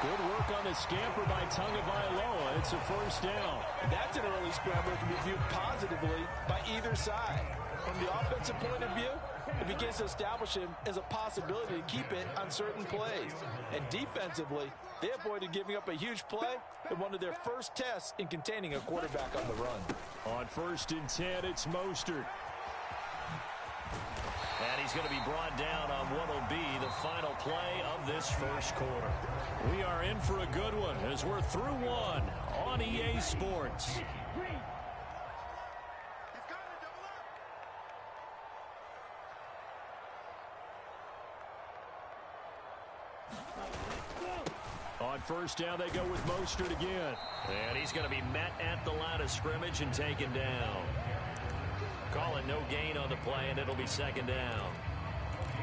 Good work on the scamper by Tagovailoa. It's a first down. And that's an early scramble that can be viewed positively by either side. From the offensive point of view, it begins to establish him as a possibility to keep it on certain plays. And defensively, they avoided giving up a huge play in one of their first tests in containing a quarterback on the run. On first and 10, it's Mostert. And he's going to be brought down on what will be the final play of this first quarter. We are in for a good one as we're through one on EA Sports. On first down, they go with Mostert again. And he's going to be met at the line of scrimmage and taken down. Call it no gain on the play, and it'll be second down.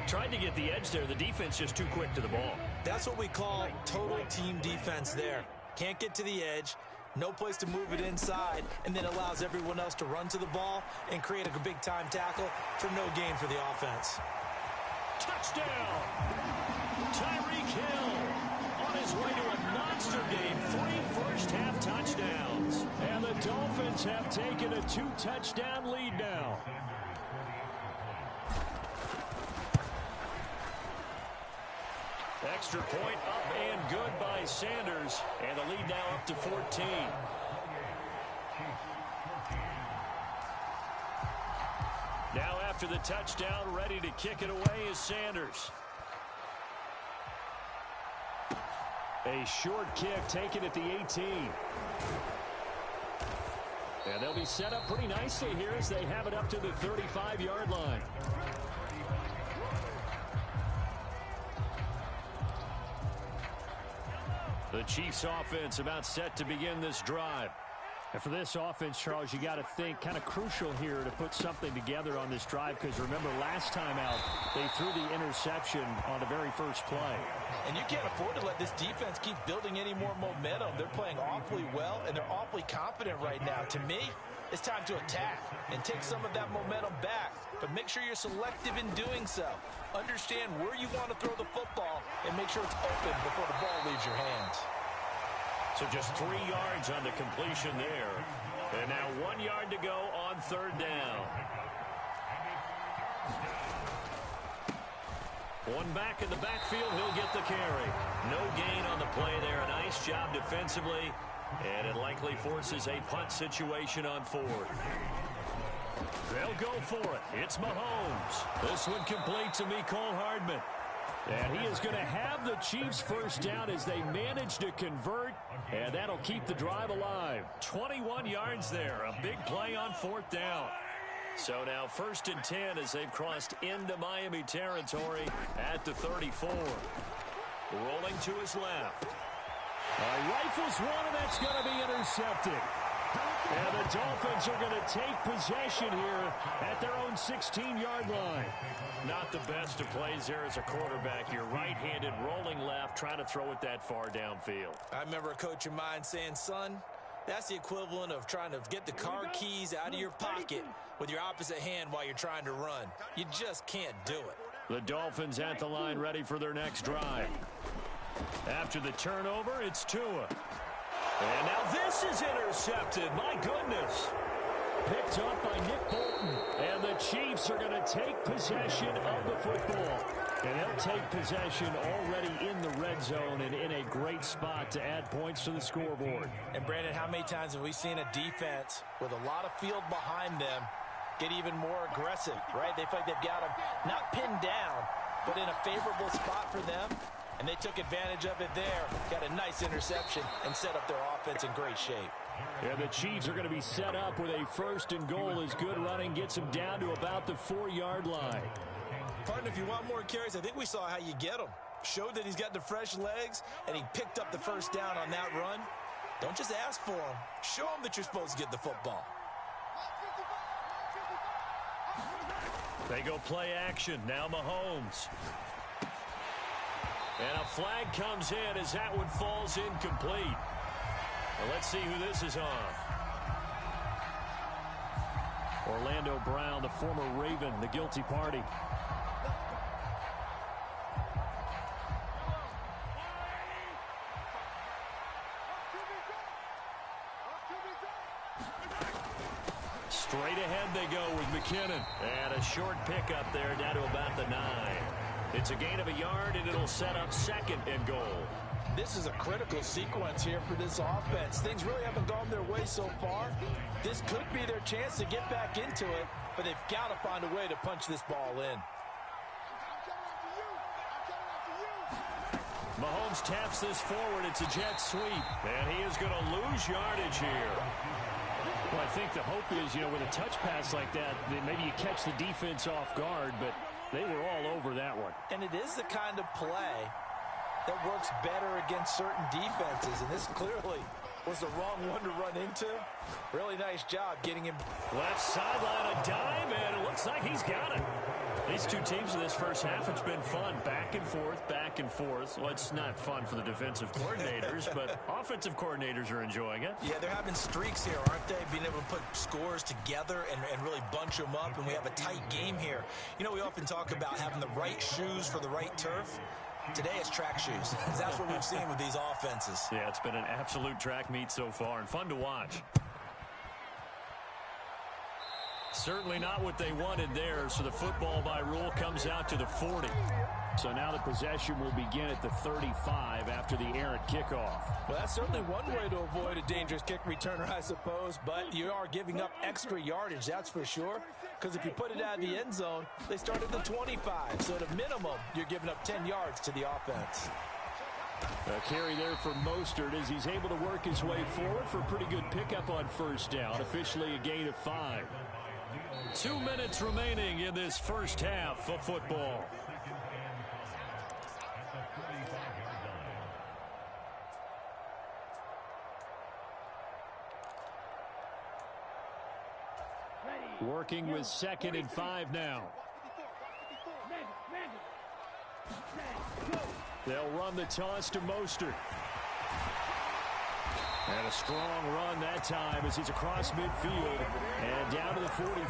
Tried to get the edge there. The defense just too quick to the ball. That's what we call total team defense there. Can't get to the edge. No place to move it inside, and then allows everyone else to run to the ball and create a big-time tackle for no gain for the offense. Touchdown! Tyreek Hill on his way to a monster game. 3 first-half touchdowns. And the Dolphins have taken a 2-touchdown lead now. Extra point up and good by Sanders. And the lead now up to 14. Now after the touchdown, ready to kick it away is Sanders. A short kick taken at the 18. And they'll be set up pretty nicely here as they have it up to the 35-yard line. The Chiefs offense about set to begin this drive. And for this offense, Charles, you got to think kind of crucial here to put something together on this drive, because remember last time out they threw the interception on the very first play. And you can't afford to let this defense keep building any more momentum. They're playing awfully well, and they're awfully confident right now. To me, it's time to attack and take some of that momentum back. But make sure you're selective in doing so. Understand where you want to throw the football and make sure it's open before the ball leaves your hands. So just 3 yards on the completion there. And now 1 yard to go on third down. One back in the backfield, he'll get the carry. No gain on the play there. A nice job defensively. And it likely forces a punt situation on fourth. They'll go for it. It's Mahomes. This one complete to Mecole Hardman. And he is going to have the Chiefs first down as they manage to convert. And that'll keep the drive alive. 21 yards there. A big play on fourth down. So now 1st and 10 as they've crossed into Miami territory at the 34. Rolling to his left. Rifles one, and that's going to be intercepted. And the Dolphins are going to take possession here at their own 16-yard line. Not the best of plays there as a quarterback. You're right-handed, rolling left, trying to throw it that far downfield. I remember a coach of mine saying, son, that's the equivalent of trying to get the car keys out of your pocket with your opposite hand while you're trying to run. You just can't do it. The Dolphins at the line ready for their next drive. After the turnover, it's Tua. And now this is intercepted. My goodness. Picked up by Nick Bolton. And the Chiefs are going to take possession of the football. And they'll take possession already in the red zone and in a great spot to add points to the scoreboard. And Brandon, how many times have we seen a defense with a lot of field behind them get even more aggressive, right? They feel like they've got them not pinned down, but in a favorable spot for them. And they took advantage of it there, got a nice interception, and set up their offense in great shape. And the Chiefs are going to be set up with a 1st and goal as good running gets them down to about the 4-yard line. Partner, if you want more carries, I think we saw how you get them. Showed that he's got the fresh legs, and he picked up the first down on that run. Don't just ask for him. Show him that you're supposed to get the football. They go play action. Now Mahomes. And a flag comes in as that one falls incomplete. Well, let's see who this is on. Orlando Brown, the former Raven, the guilty party. Straight ahead they go with McKinnon. And a short pickup there down to about the 9. It's a gain of a yard, and it'll set up 2nd and goal. This is a critical sequence here for this offense. Things really haven't gone their way so far. This could be their chance to get back into it, but they've got to find a way to punch this ball in. Mahomes taps this forward. It's a jet sweep, and he is going to lose yardage here. Well, I think the hope is, with a touch pass like that, maybe you catch the defense off guard, but they were all over that one. And it is the kind of play that works better against certain defenses, and this clearly was the wrong one to run into. Really nice job getting him. Left sideline, a dive, and it looks like he's got it. These two teams in this first half, it's been fun. Back and forth, back and forth. Well, it's not fun for the defensive coordinators, but offensive coordinators are enjoying it. Yeah, they're having streaks here, aren't they? Being able to put scores together and really bunch them up, and we have a tight game here. You know, we often talk about having the right shoes for the right turf. Today it's track shoes. That's what we've seen with these offenses. Yeah, it's been an absolute track meet so far and fun to watch. Certainly not what they wanted there, so the football by rule comes out to the 40. So now the possession will begin at the 35 after the errant kickoff. Well, that's certainly one way to avoid a dangerous kick returner, I suppose, but you are giving up extra yardage, that's for sure, because if you put it out of the end zone, they start at the 25, so at a minimum, you're giving up 10 yards to the offense. A carry there for Mostert as he's able to work his way forward for a pretty good pickup on first down, officially a gain of 5. 2 minutes remaining in this first half of football. Working with 2nd and 5 now. They'll run the toss to Mostert. And a strong run that time as he's across midfield and down to the 43.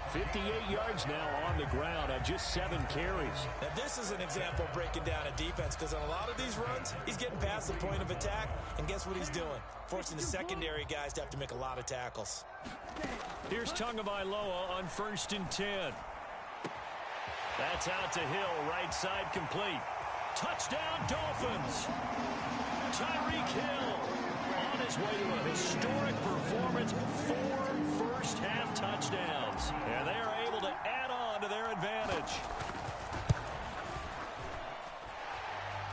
58 yards now on the ground on just 7 carries. Now, this is an example of breaking down a defense, because on a lot of these runs, he's getting past the point of attack, and guess what he's doing? Forcing the secondary guys to have to make a lot of tackles. Here's Tagovailoa on 1st and 10. That's out to Hill, right side complete. Touchdown, Dolphins! Tyreek Hill on his way to a historic performance, 4 first-half touchdowns. And they are able to add on to their advantage.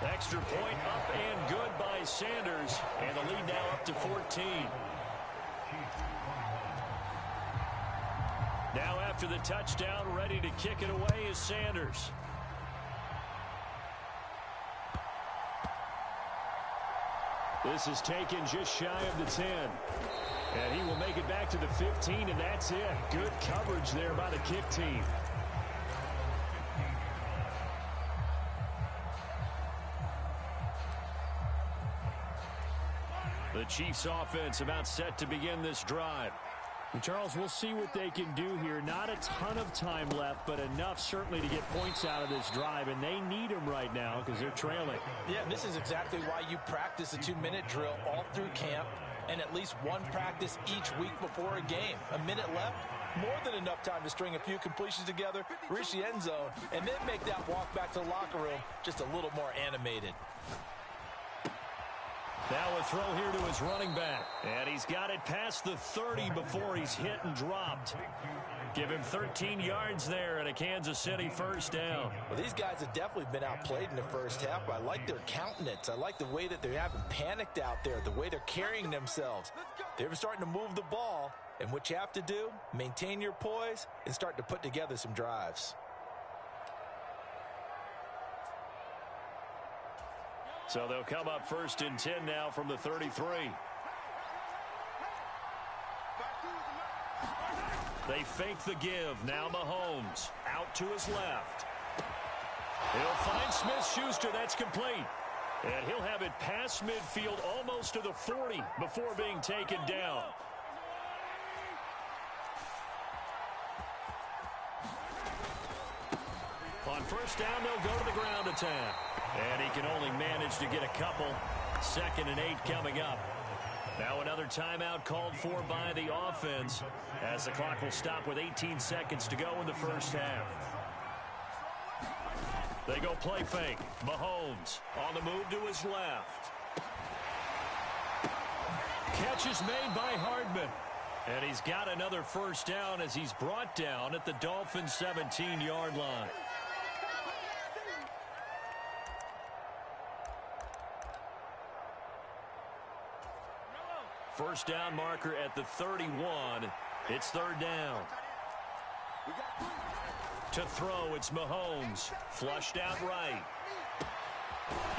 Extra point up and good by Sanders. And the lead now up to 14. Now after the touchdown, ready to kick it away is Sanders. This is taken just shy of the 10. And he will make it back to the 15, and that's it. Good coverage there by the kick team. The Chiefs offense about set to begin this drive. And Charles, we'll see what they can do here. Not a ton of time left, but enough certainly to get points out of this drive, and they need them right now because they're trailing. Yeah, this is exactly why you practice a 2-minute drill all through camp and at least one practice each week before a game. A minute left, more than enough time to string a few completions together, reach the end zone, and then make that walk back to the locker room just a little more animated. Now a throw here to his running back. And he's got it past the 30 before he's hit and dropped. Give him 13 yards there and a Kansas City first down. Well, these guys have definitely been outplayed in the first half. I like their countenance. I like the way that they haven't panicked out there, the way they're carrying themselves. They're starting to move the ball, and what you have to do, maintain your poise and start to put together some drives. So they'll come up 1st and 10 now from the 33. They fake the give. Now Mahomes out to his left. He'll find Smith-Schuster. That's complete. And he'll have it past midfield almost to the 40 before being taken down. On first down, they'll go to the ground attack. And he can only manage to get a couple. 2nd and 8 coming up. Now another timeout called for by the offense as the clock will stop with 18 seconds to go in the first half. They go play fake. Mahomes on the move to his left. Catch is made by Hardman. And he's got another first down as he's brought down at the Dolphins' 17-yard line. First down marker at the 31. It's 3rd down. To throw, it's Mahomes. Flushed out right.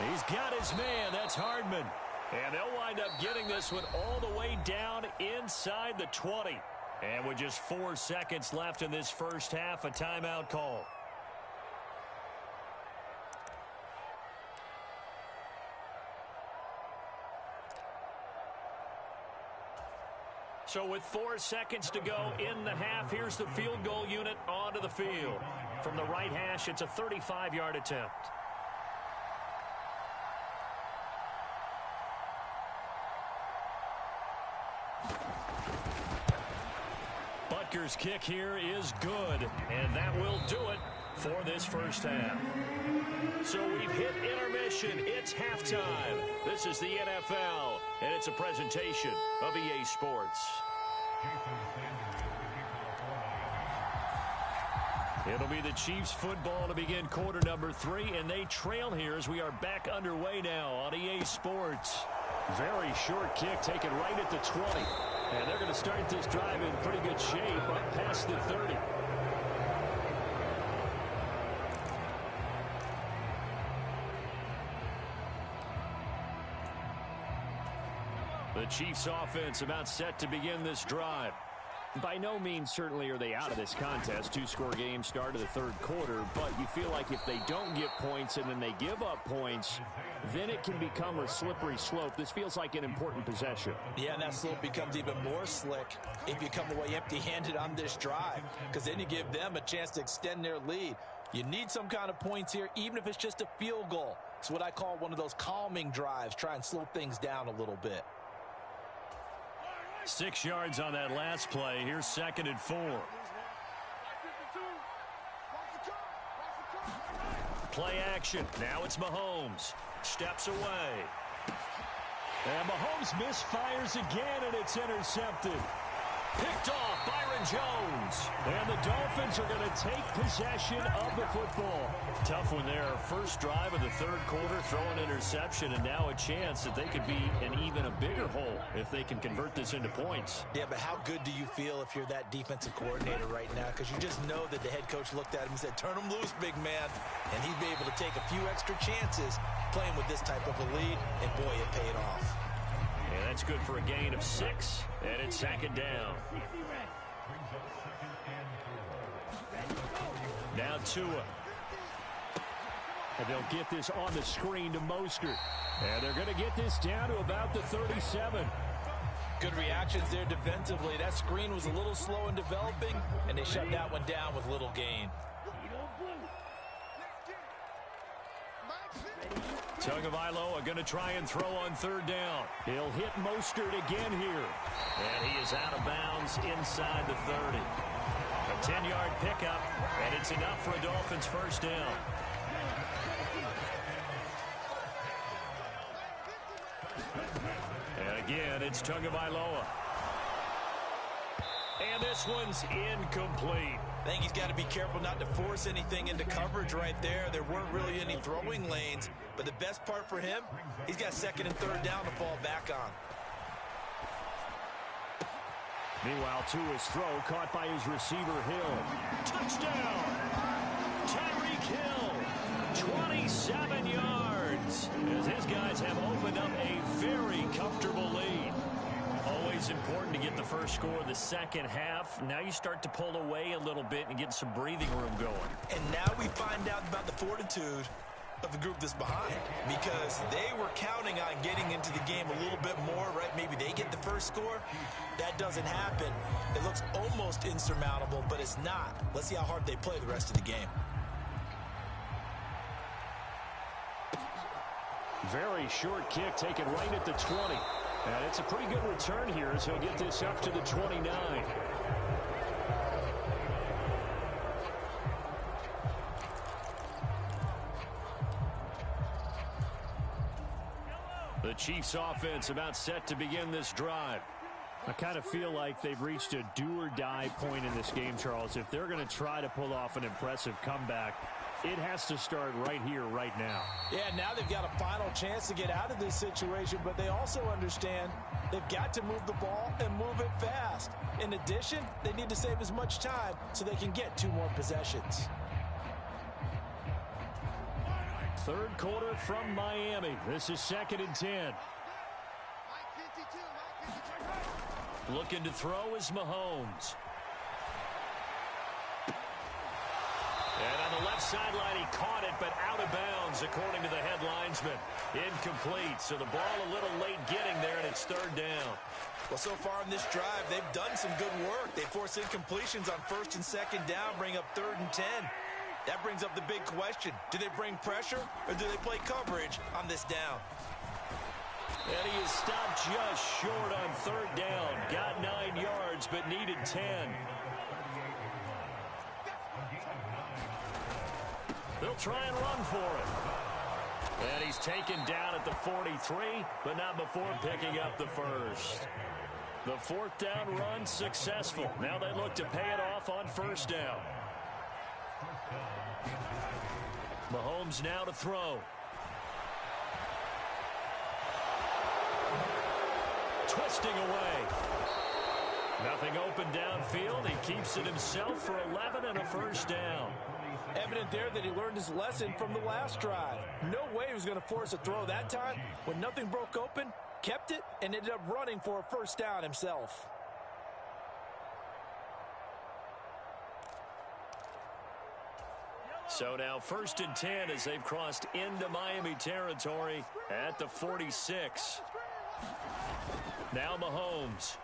He's got his man. That's Hardman. And they'll wind up getting this one all the way down inside the 20. And with just 4 seconds left in this first half, a timeout call. So with 4 seconds to go in the half, here's the field goal unit onto the field. From the right hash, it's a 35-yard attempt. Butker's kick here is good, and that will do it for this first half. So we've hit intermission. It's halftime. This is the NFL, and it's a presentation of EA Sports. It'll be the Chiefs football to begin quarter number 3, and they trail here as we are back underway now on EA Sports. Very short kick taken right at the 20. And they're going to start this drive in pretty good shape up past the 30. The Chiefs offense about set to begin this drive. By no means certainly are they out of this contest. 2-score game start of the third quarter, but you feel like if they don't get points and then they give up points, then it can become a slippery slope. This feels like an important possession. Yeah, and that slope becomes even more slick if you come away empty-handed on this drive, because then you give them a chance to extend their lead. You need some kind of points here, even if it's just a field goal. It's what I call one of those calming drives. Try and slow things down a little bit. 6 yards on that last play. Here's 2nd and 4. Play action. Now it's Mahomes. Steps away. And Mahomes misfires again, and it's intercepted. Picked off Byron Jones. And the Dolphins are going to take possession of the football. Tough one there. First drive of the third quarter, throw an interception, and now a chance that they could be in even a bigger hole if they can convert this into points. Yeah, but how good do you feel if you're that defensive coordinator right now? Because you just know that the head coach looked at him and said, turn him loose, big man. And he'd be able to take a few extra chances playing with this type of a lead, and boy, it paid off. And that's good for a gain of 6, and it's 2nd down. Now Tua. And they'll get this on the screen to Mostert. And they're going to get this down to about the 37. Good reactions there defensively. That screen was a little slow in developing, and they shut that one down with little gain. Tagovailoa are going to try and throw on 3rd down. He'll hit Mostert again here. And he is out of bounds inside the 30. A 10-yard pickup, and it's enough for a Dolphins first down. And again, it's Tagovailoa. And this one's incomplete. I think he's got to be careful not to force anything into coverage right there. There weren't really any throwing lanes, but the best part for him, he's got 2nd and 3rd down to fall back on. Meanwhile, Tua's throw caught by his receiver, Hill. Touchdown! Tyreek Hill, 27 yards, as his guys have opened up a very comfortable lead. Always important to get the first score of the second half. Now you start to pull away a little bit and get some breathing room going. And now we find out about the fortitude of the group that's behind, because they were counting on getting into the game a little bit more, right? Maybe they get the first score. That doesn't happen. It looks almost insurmountable, but it's not. Let's see how hard they play the rest of the game. Very short kick taken right at the 20. And it's a pretty good return here as he'll get this up to the 29. The Chiefs offense about set to begin this drive. I kind of feel like they've reached a do-or-die point in this game, Charles. If they're going to try to pull off an impressive comeback, it has to start right here, right now. Yeah, now they've got a final chance to get out of this situation, but they also understand they've got to move the ball and move it fast. In addition, they need to save as much time so they can get 2 more possessions. Third quarter from Miami. This is 2nd and 10. Looking to throw is Mahomes. And on the left sideline, he caught it, but out of bounds, according to the head linesman. Incomplete, so the ball a little late getting there, and it's third down. Well, so far in this drive, they've done some good work. They force incompletions on first and second down, bring up 3rd and 10. That brings up the big question. Do they bring pressure, or do they play coverage on this down? And he is stopped just short on third down. Got 9 yards, but needed 10. They'll try and run for it. And he's taken down at the 43, but not before picking up the first. The 4th down run successful. Now they look to pay it off on first down. Mahomes now to throw. Twisting away. Nothing open downfield. He keeps it himself for 11 and a first down. Evident there that he learned his lesson from the last drive. No way he was going to force a throw that time. When nothing broke open, kept it, and ended up running for a first down himself. So now 1st and 10 as they've crossed into Miami territory at the 46. Now Mahomes.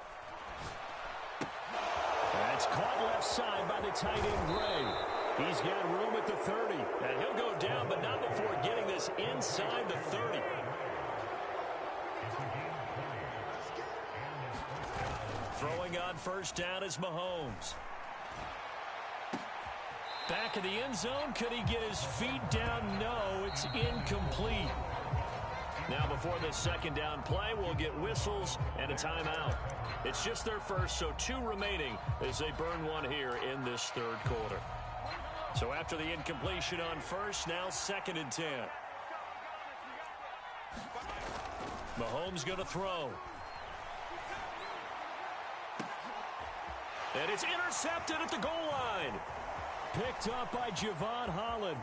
That's caught left side by the tight end Gray. He's got room at the 30. And he'll go down, but not before getting this inside the 30. Throwing on first down is Mahomes. Back of the end zone. Could he get his feet down? No, it's incomplete. Now before this second down play, we'll get whistles and a timeout. It's just their first, so 2 remaining as they burn one here in this 3rd quarter. So after the incompletion on first, now 2nd and 10. Mahomes going to throw. And it's intercepted at the goal line. Picked up by Javon Holland.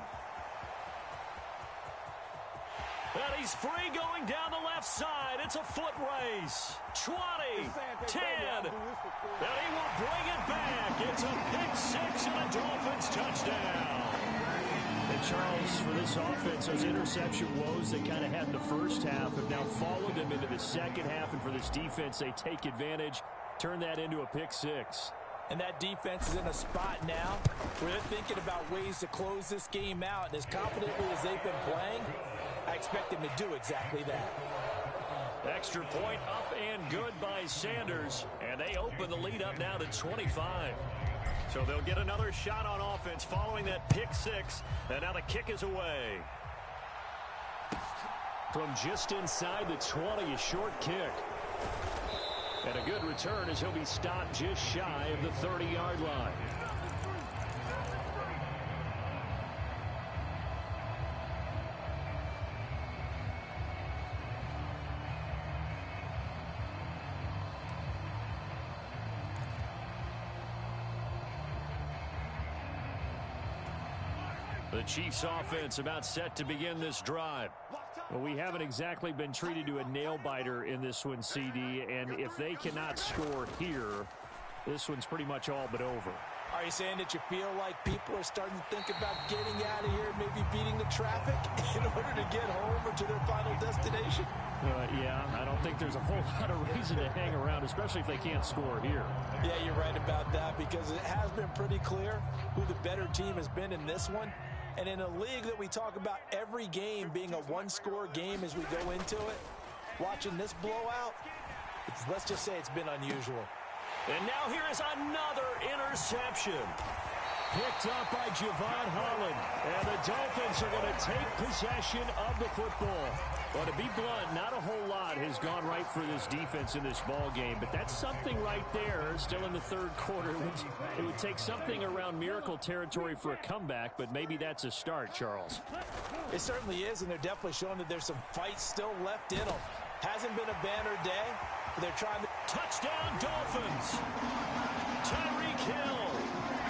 And he's free going down the left side. It's a foot race. 20, 10, and he will bring it back. It's a pick-6 and a Dolphins touchdown. And Charles, for this offense, those interception woes they kind of had in the first half have now followed them into the second half. And for this defense, they take advantage, turn that into a pick-6. And that defense is in a spot now where they're thinking about ways to close this game out. And as confidently as they've been playing, I expect them to do exactly that. Extra point up and good by Sanders. And they open the lead up now to 25. So they'll get another shot on offense following that pick-6. And now the kick is away. From just inside the 20, a short kick. And a good return as he'll be stopped just shy of the 30-yard line. The Chiefs offense about set to begin this drive. Well, we haven't exactly been treated to a nail-biter in this one, CD, and if they cannot score here, this one's pretty much all but over. Are you saying that you feel like people are starting to think about getting out of here and maybe beating the traffic in order to get home or to their final destination? Yeah, I don't think there's a whole lot of reason to hang around, especially if they can't score here. Yeah, you're right about that because it has been pretty clear who the better team has been in this one. And in a league that we talk about every game being a one-score game as we go into it, watching this blowout, let's just say it's been unusual. And now here is another interception. Picked up by Javon Holland. And the Dolphins are going to take possession of the football. Well, to be blunt, not a whole lot has gone right for this defense in this ball game. But that's something right there, still in the 3rd quarter. It would take something around miracle territory for a comeback, but maybe that's a start, Charles. It certainly is, and they're definitely showing that there's some fight still left in them. Hasn't been a banner day, but they're trying to... Touchdown, Dolphins! Tyreek Hill,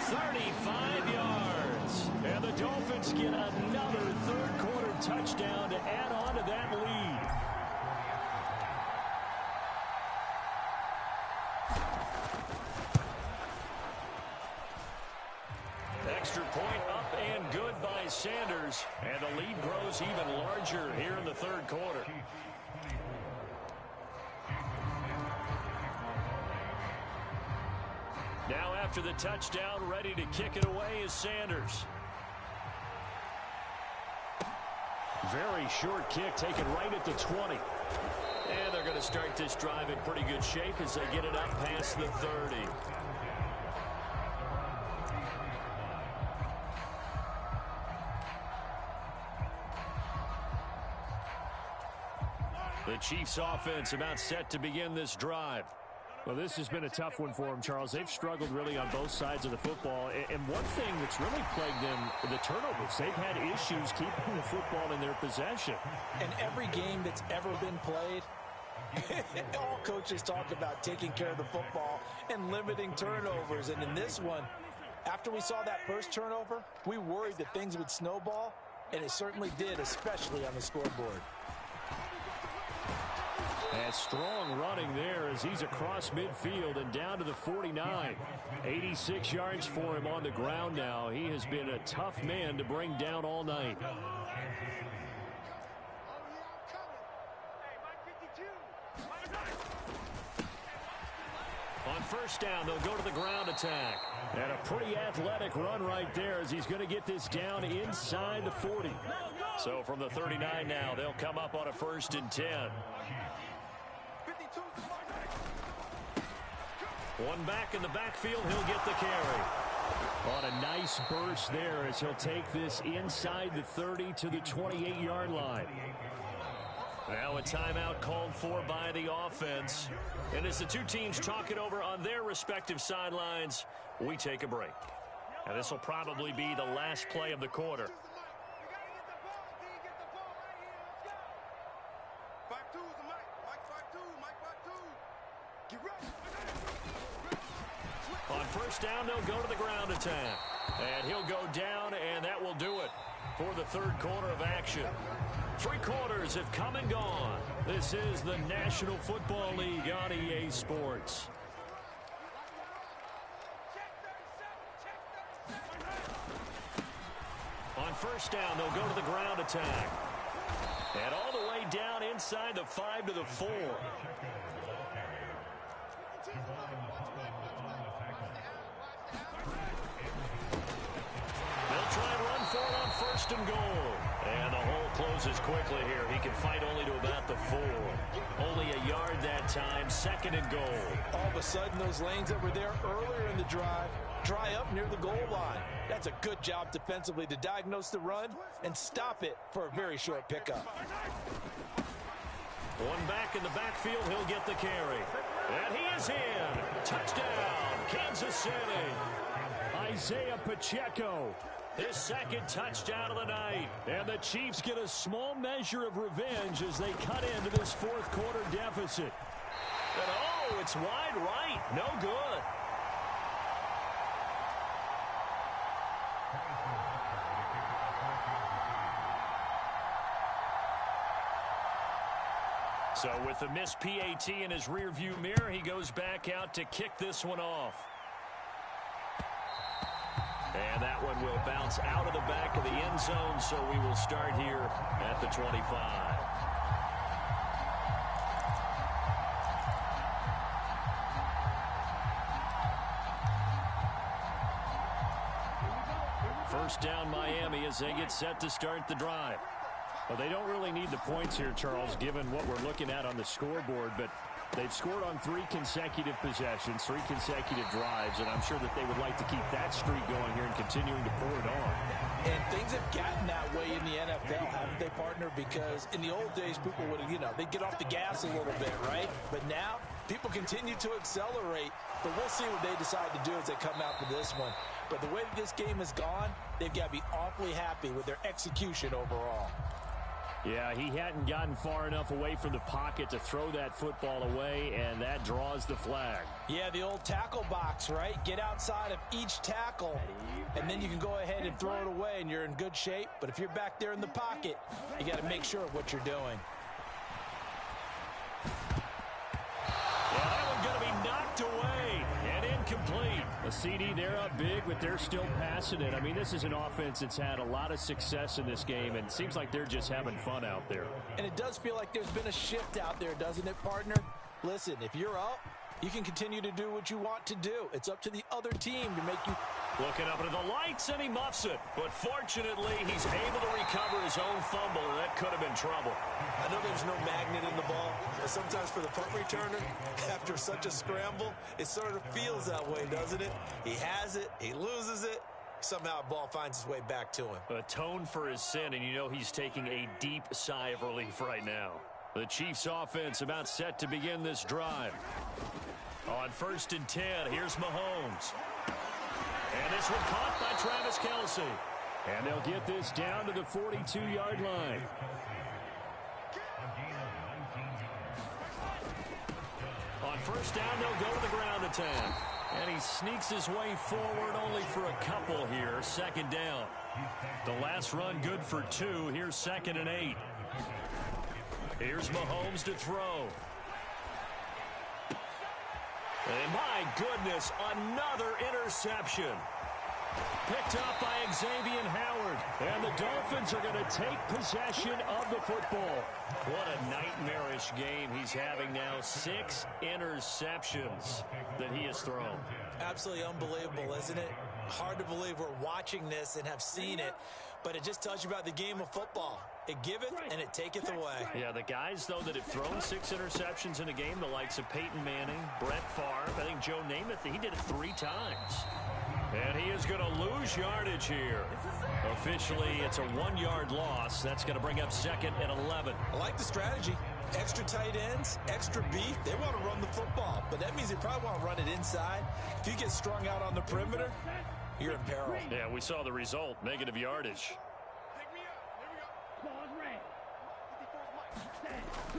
35 yards. And the Dolphins get another 3rd quarter touchdown to add on to that lead. Point up and good by Sanders. And the lead grows even larger here in the third quarter. Now after the touchdown, ready to kick it away is Sanders. Very short kick taken right at the 20. And they're going to start this drive in pretty good shape as they get it up past the 30. The Chiefs offense about set to begin this drive. Well, this has been a tough one for them, Charles. They've struggled really on both sides of the football. And one thing that's really plagued them, the turnovers. They've had issues keeping the football in their possession. And every game that's ever been played, all coaches talk about taking care of the football and limiting turnovers. And in this one, after we saw that first turnover, we worried that things would snowball, and it certainly did, especially on the scoreboard. And strong running there as he's across midfield and down to the 49. 86 yards for him on the ground now. He has been a tough man to bring down all night. On first down, they'll go to the ground attack. And a pretty athletic run right there as he's going to get this down inside the 40. So from the 39 now, they'll come up on a 1st and 10. One back in the backfield, he'll get the carry. On a nice burst there as he'll take this inside the 30 to the 28-yard line. Now a timeout called for by the offense. And as the two teams talk it over on their respective sidelines, we take a break. And this will probably be the last play of the quarter. On first down, they'll go to the ground attack. And he'll go down, and that will do it for the third quarter of action. 3 quarters have come and gone. This is the National Football League on EA Sports. On first down, they'll go to the ground attack. And all the way down inside the 5 to the 4. They'll try and run for it on 1st and goal. And the hole closes quickly here. He can fight only to about the 4. Only a yard that time. 2nd and goal. All of a sudden, those lanes that were there earlier in the drive dry up near the goal line. That's a good job defensively to diagnose the run and stop it for a very short pickup. One back in the backfield, he'll get the carry. And he is in. Touchdown, Kansas City. Isaiah Pacheco. His 2nd touchdown of the night. And the Chiefs get a small measure of revenge as they cut into this 4th quarter deficit. And oh, it's wide right. No good. So with the missed PAT in his rearview mirror, he goes back out to kick this one off. And that one will bounce out of the back of the end zone, so we will start here at the 25. First down, Miami, as they get set to start the drive. Well, they don't really need the points here, Charles, given what we're looking at on the scoreboard, but they've scored on 3 consecutive possessions, 3 consecutive drives, and I'm sure that they would like to keep that streak going here and continuing to pour it on. And things have gotten that way in the NFL, haven't they, partner? Because in the old days, people would, they'd get off the gas a little bit, right? But now, people continue to accelerate, but we'll see what they decide to do as they come out for this one. But the way that this game has gone, they've got to be awfully happy with their execution overall. Yeah, he hadn't gotten far enough away from the pocket to throw that football away, and that draws the flag. Yeah, the old tackle box, right? Get outside of each tackle, and then you can go ahead and throw it away, and you're in good shape. But if you're back there in the pocket, you got to make sure of what you're doing. Yeah, that one's going to be knocked away and incomplete. A CD, they're up big, but they're still passing it. I mean, this is an offense that's had a lot of success in this game, and it seems like they're just having fun out there. And it does feel like there's been a shift out there, doesn't it, partner? Listen, if you're up, you can continue to do what you want to do. It's up to the other team to make you... Looking up into the lights, and he muffs it. But fortunately, he's able to recover his own fumble, or that could have been trouble. I know there's no magnet in the ball, but sometimes for the punt returner, after such a scramble, it sort of feels that way, doesn't it? He has it, he loses it, somehow the ball finds its way back to him. Atone for his sin, and you know he's taking a deep sigh of relief right now. The Chiefs offense about set to begin this drive. On 1st and 10, here's Mahomes. And this one caught by Travis Kelce. And they'll get this down to the 42-yard line. On 1st down, they'll go to the ground attack. And he sneaks his way forward only for a couple here. 2nd down. The last run good for 2. Here's 2nd and 8. Here's Mahomes to throw. And my goodness, another interception. Picked up by Xavier Howard. And the Dolphins are going to take possession of the football. What a nightmarish game he's having now. 6 interceptions that he has thrown. Absolutely unbelievable, isn't it? Hard to believe we're watching this and have seen it, but it just tells you about the game of football. It giveth and it taketh away. Yeah, the guys, though, that have thrown 6 interceptions in a game, the likes of Peyton Manning, Brett Favre, I think Joe Namath, he did it 3 times. And he is going to lose yardage here. Officially, it's a 1-yard loss. That's going to bring up 2nd and 11. I like the strategy. Extra tight ends, extra beef. They want to run the football, but that means they probably want to run it inside. If you get strung out on the perimeter, you're in peril. Yeah, we saw the result, negative yardage.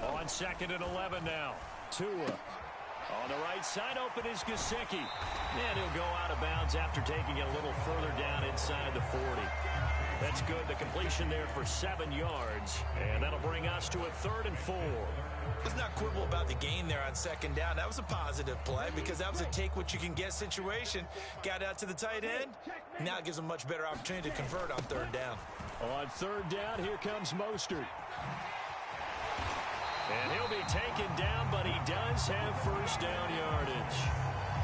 On 2nd and 11 now. Tua. On the right side, open is Gesicki. And he'll go out of bounds after taking it a little further down inside the 40. That's good. The completion there for 7 yards. And that'll bring us to a 3rd and 4. Let's not quibble about the gain there on 2nd down. That was a positive play because that was a take-what-you-can-get situation. Got out to the tight end. Now it gives him a much better opportunity to convert on 3rd down. On 3rd down, here comes Mostert. And he'll be taken down, but he does have 1st down yardage.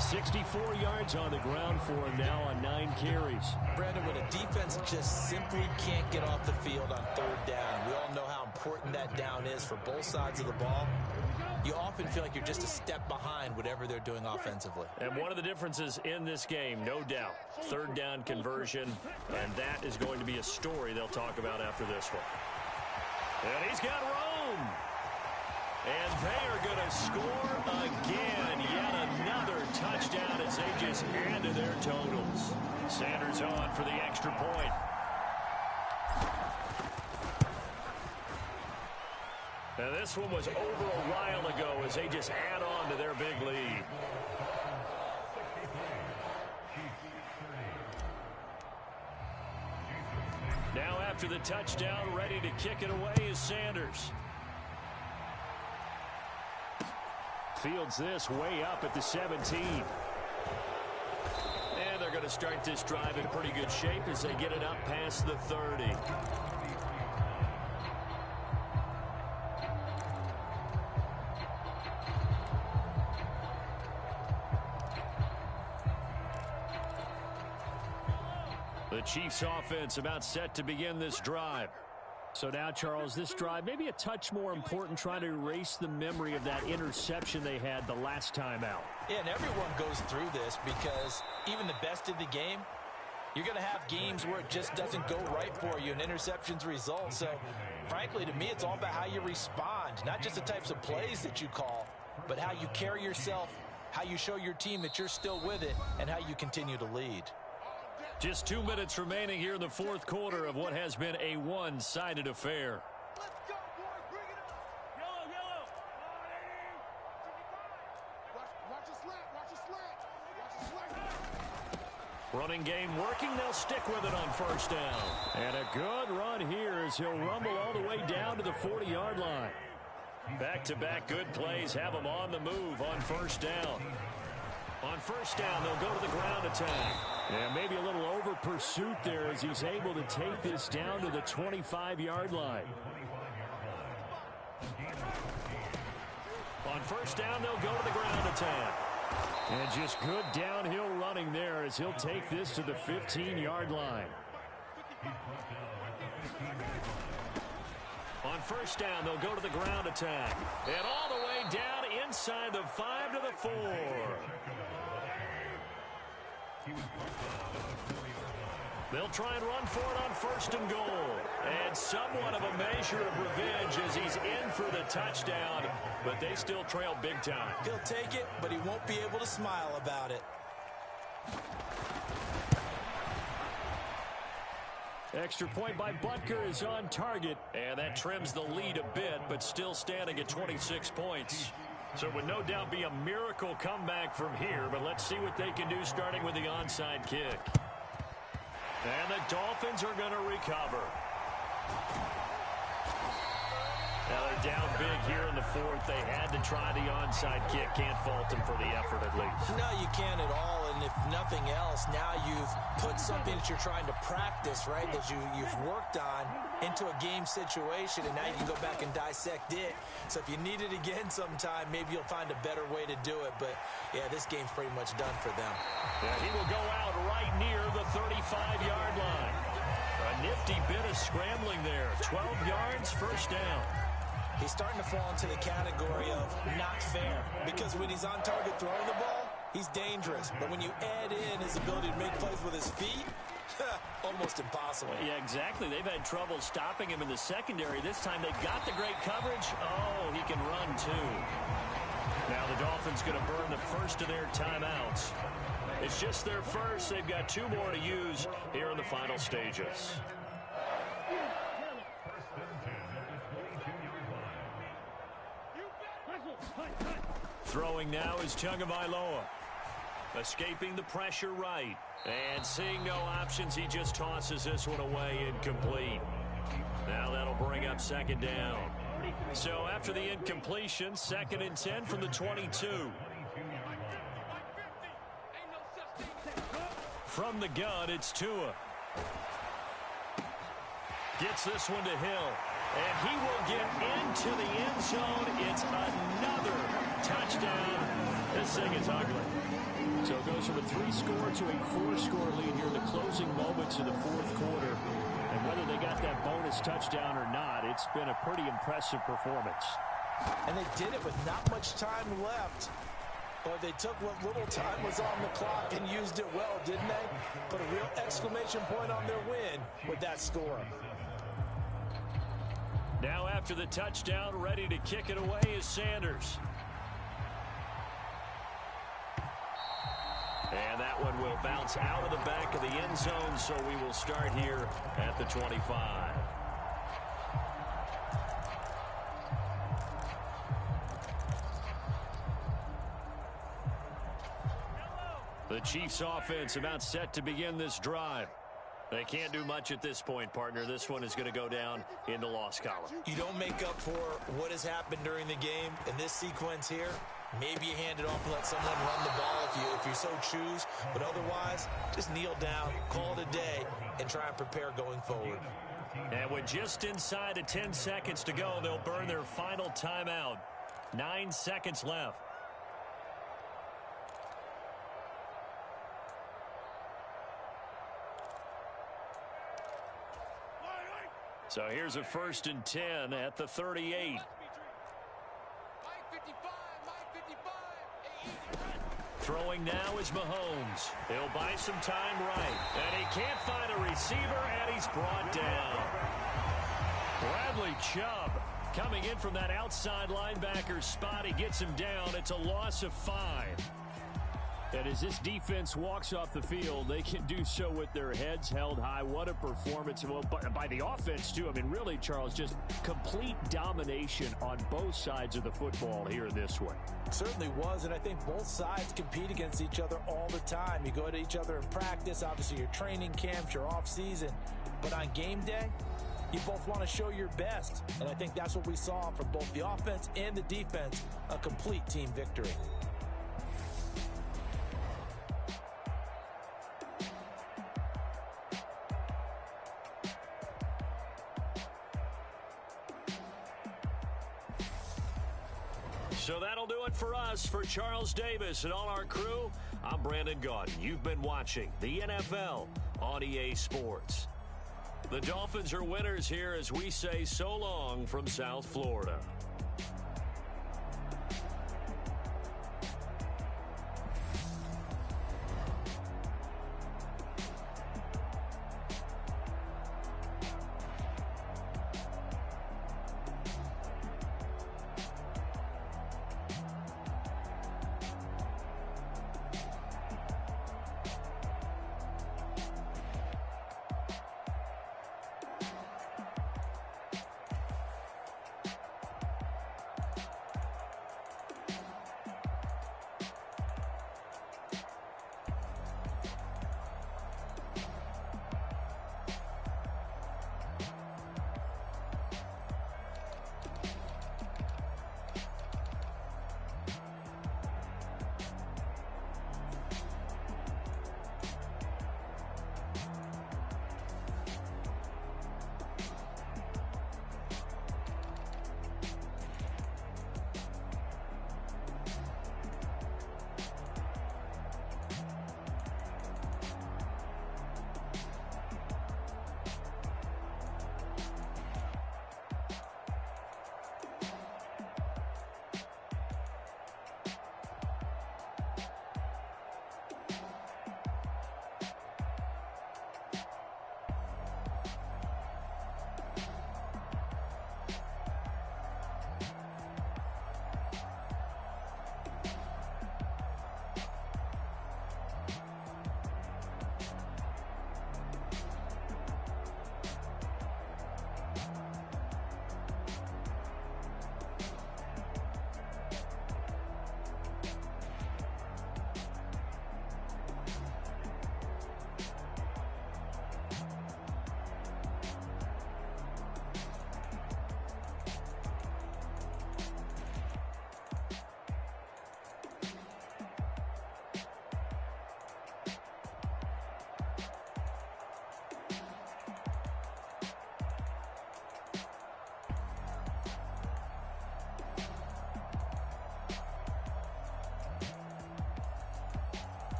64 yards on the ground for him now on 9 carries. Brandon, when a defense just simply can't get off the field on 3rd down, we all know how important that down is for both sides of the ball. You often feel like you're just a step behind whatever they're doing offensively. And one of the differences in this game, no doubt, 3rd down conversion, and that is going to be a story they'll talk about after this one. And he's got Rome. And they are going to score again. Yet another touchdown as they just add to their totals. Sanders on for the extra point. Now this one was over a while ago as they just add on to their big lead. Now after the touchdown, ready to kick it away is Sanders. Fields this way up at the 17. And they're going to start this drive in pretty good shape as they get it up past the 30. The Chiefs offense about set to begin this drive. So now, Charles, this drive maybe a touch more important, trying to erase the memory of that interception they had the last time out. Yeah, and everyone goes through this because even the best in the game, you're going to have games where it just doesn't go right for you and interceptions result. So, frankly, to me, it's all about how you respond, not just the types of plays that you call, but how you carry yourself, how you show your team that you're still with it, and how you continue to lead. Just 2 minutes remaining here in the 4th quarter of what has been a one-sided affair. Let's go, boys. Bring it up. Yellow, yellow. Watch your slant. Watch your slant. Watch your slant. Running game working. They'll stick with it on 1st down. And a good run here as he'll rumble all the way down to the 40-yard line. Back-to-back good plays have him on the move on 1st down. On first down, they'll go to the ground attack. And maybe a little over pursuit there as he's able to take this down to the 25-yard line. On first down, they'll go to the ground attack. And just good downhill running there as he'll take this to the 15-yard line. On first down, they'll go to the ground attack. And all the way down inside the 5 to the 4. They'll try and run for it on first and goal. And somewhat of a measure of revenge as he's in for the touchdown, but they still trail big time. He'll take it, but he won't be able to smile about it. Extra point by Butker is on target, and that trims the lead a bit, but still standing at 26 points. So it would no doubt be a miracle comeback from here, but let's see what they can do starting with the onside kick. And the Dolphins are going to recover. Now they're down big here in the fourth. They had to try the onside kick. Can't fault them for the effort at least. No, you can't at all. And if nothing else, now you've put something that you're trying to practice, right, that you've worked on into a game situation, and now you can go back and dissect it. So if you need it again sometime, maybe you'll find a better way to do it. But, yeah, this game's pretty much done for them. Yeah, he will go out right near the 35-yard line. A nifty bit of scrambling there. 12 yards, first down. He's starting to fall into the category of not fair, because when he's on target throwing the ball, he's dangerous. But when you add in his ability to make plays with his feet, almost impossible. Yeah, exactly. They've had trouble stopping him in the secondary. This time they got the great coverage. Oh, he can run too. Now the Dolphins going to burn the first of their timeouts. It's just their first. They've got 2 more to use here in the final stages. Throwing now is Tagovailoa. Escaping the pressure right. And seeing no options, he just tosses this one away incomplete. Now that'll bring up second down. So after the incompletion, 2nd and 10 from the 22. From the gun, it's Tua. Gets this one to Hill. And he will get into the end zone. It's another touchdown. This thing is ugly. So it goes from a 3-score to a 4-score lead here in the closing moments of the fourth quarter. And whether they got that bonus touchdown or not, it's been a pretty impressive performance. And they did it with not much time left. But they took what little time was on the clock and used it well, didn't they? Put a real exclamation point on their win with that score. Now after the touchdown, ready to kick it away is Sanders. And that one will bounce out of the back of the end zone, so we will start here at the 25. The Chiefs offense about set to begin this drive. They can't do much at this point, partner. This one is going to go down in the loss column. You don't make up for what has happened during the game in this sequence here. Maybe you hand it off and let someone run the ball if you so choose. But otherwise, just kneel down, call it a day, and try and prepare going forward. And with just inside of 10 seconds to go, they'll burn their final timeout. 9 seconds left. So here's a 1st and 10 at the 38. Throwing now is Mahomes. He'll buy some time right. And he can't find a receiver, and he's brought down. Bradley Chubb coming in from that outside linebacker spot. He gets him down. It's a loss of 5. And as this defense walks off the field, they can do so with their heads held high. What a performance by the offense, too. I mean, really, Charles, just complete domination on both sides of the football here in this one. Certainly was, and I think both sides compete against each other all the time. You go to each other in practice, obviously your training camps, your off-season. But on game day, you both want to show your best. And I think that's what we saw from both the offense and the defense, a complete team victory. So that'll do it for us. For Charles Davis and all our crew, I'm Brandon Gaudin. You've been watching the NFL on EA Sports. The Dolphins are winners here as we say so long from South Florida.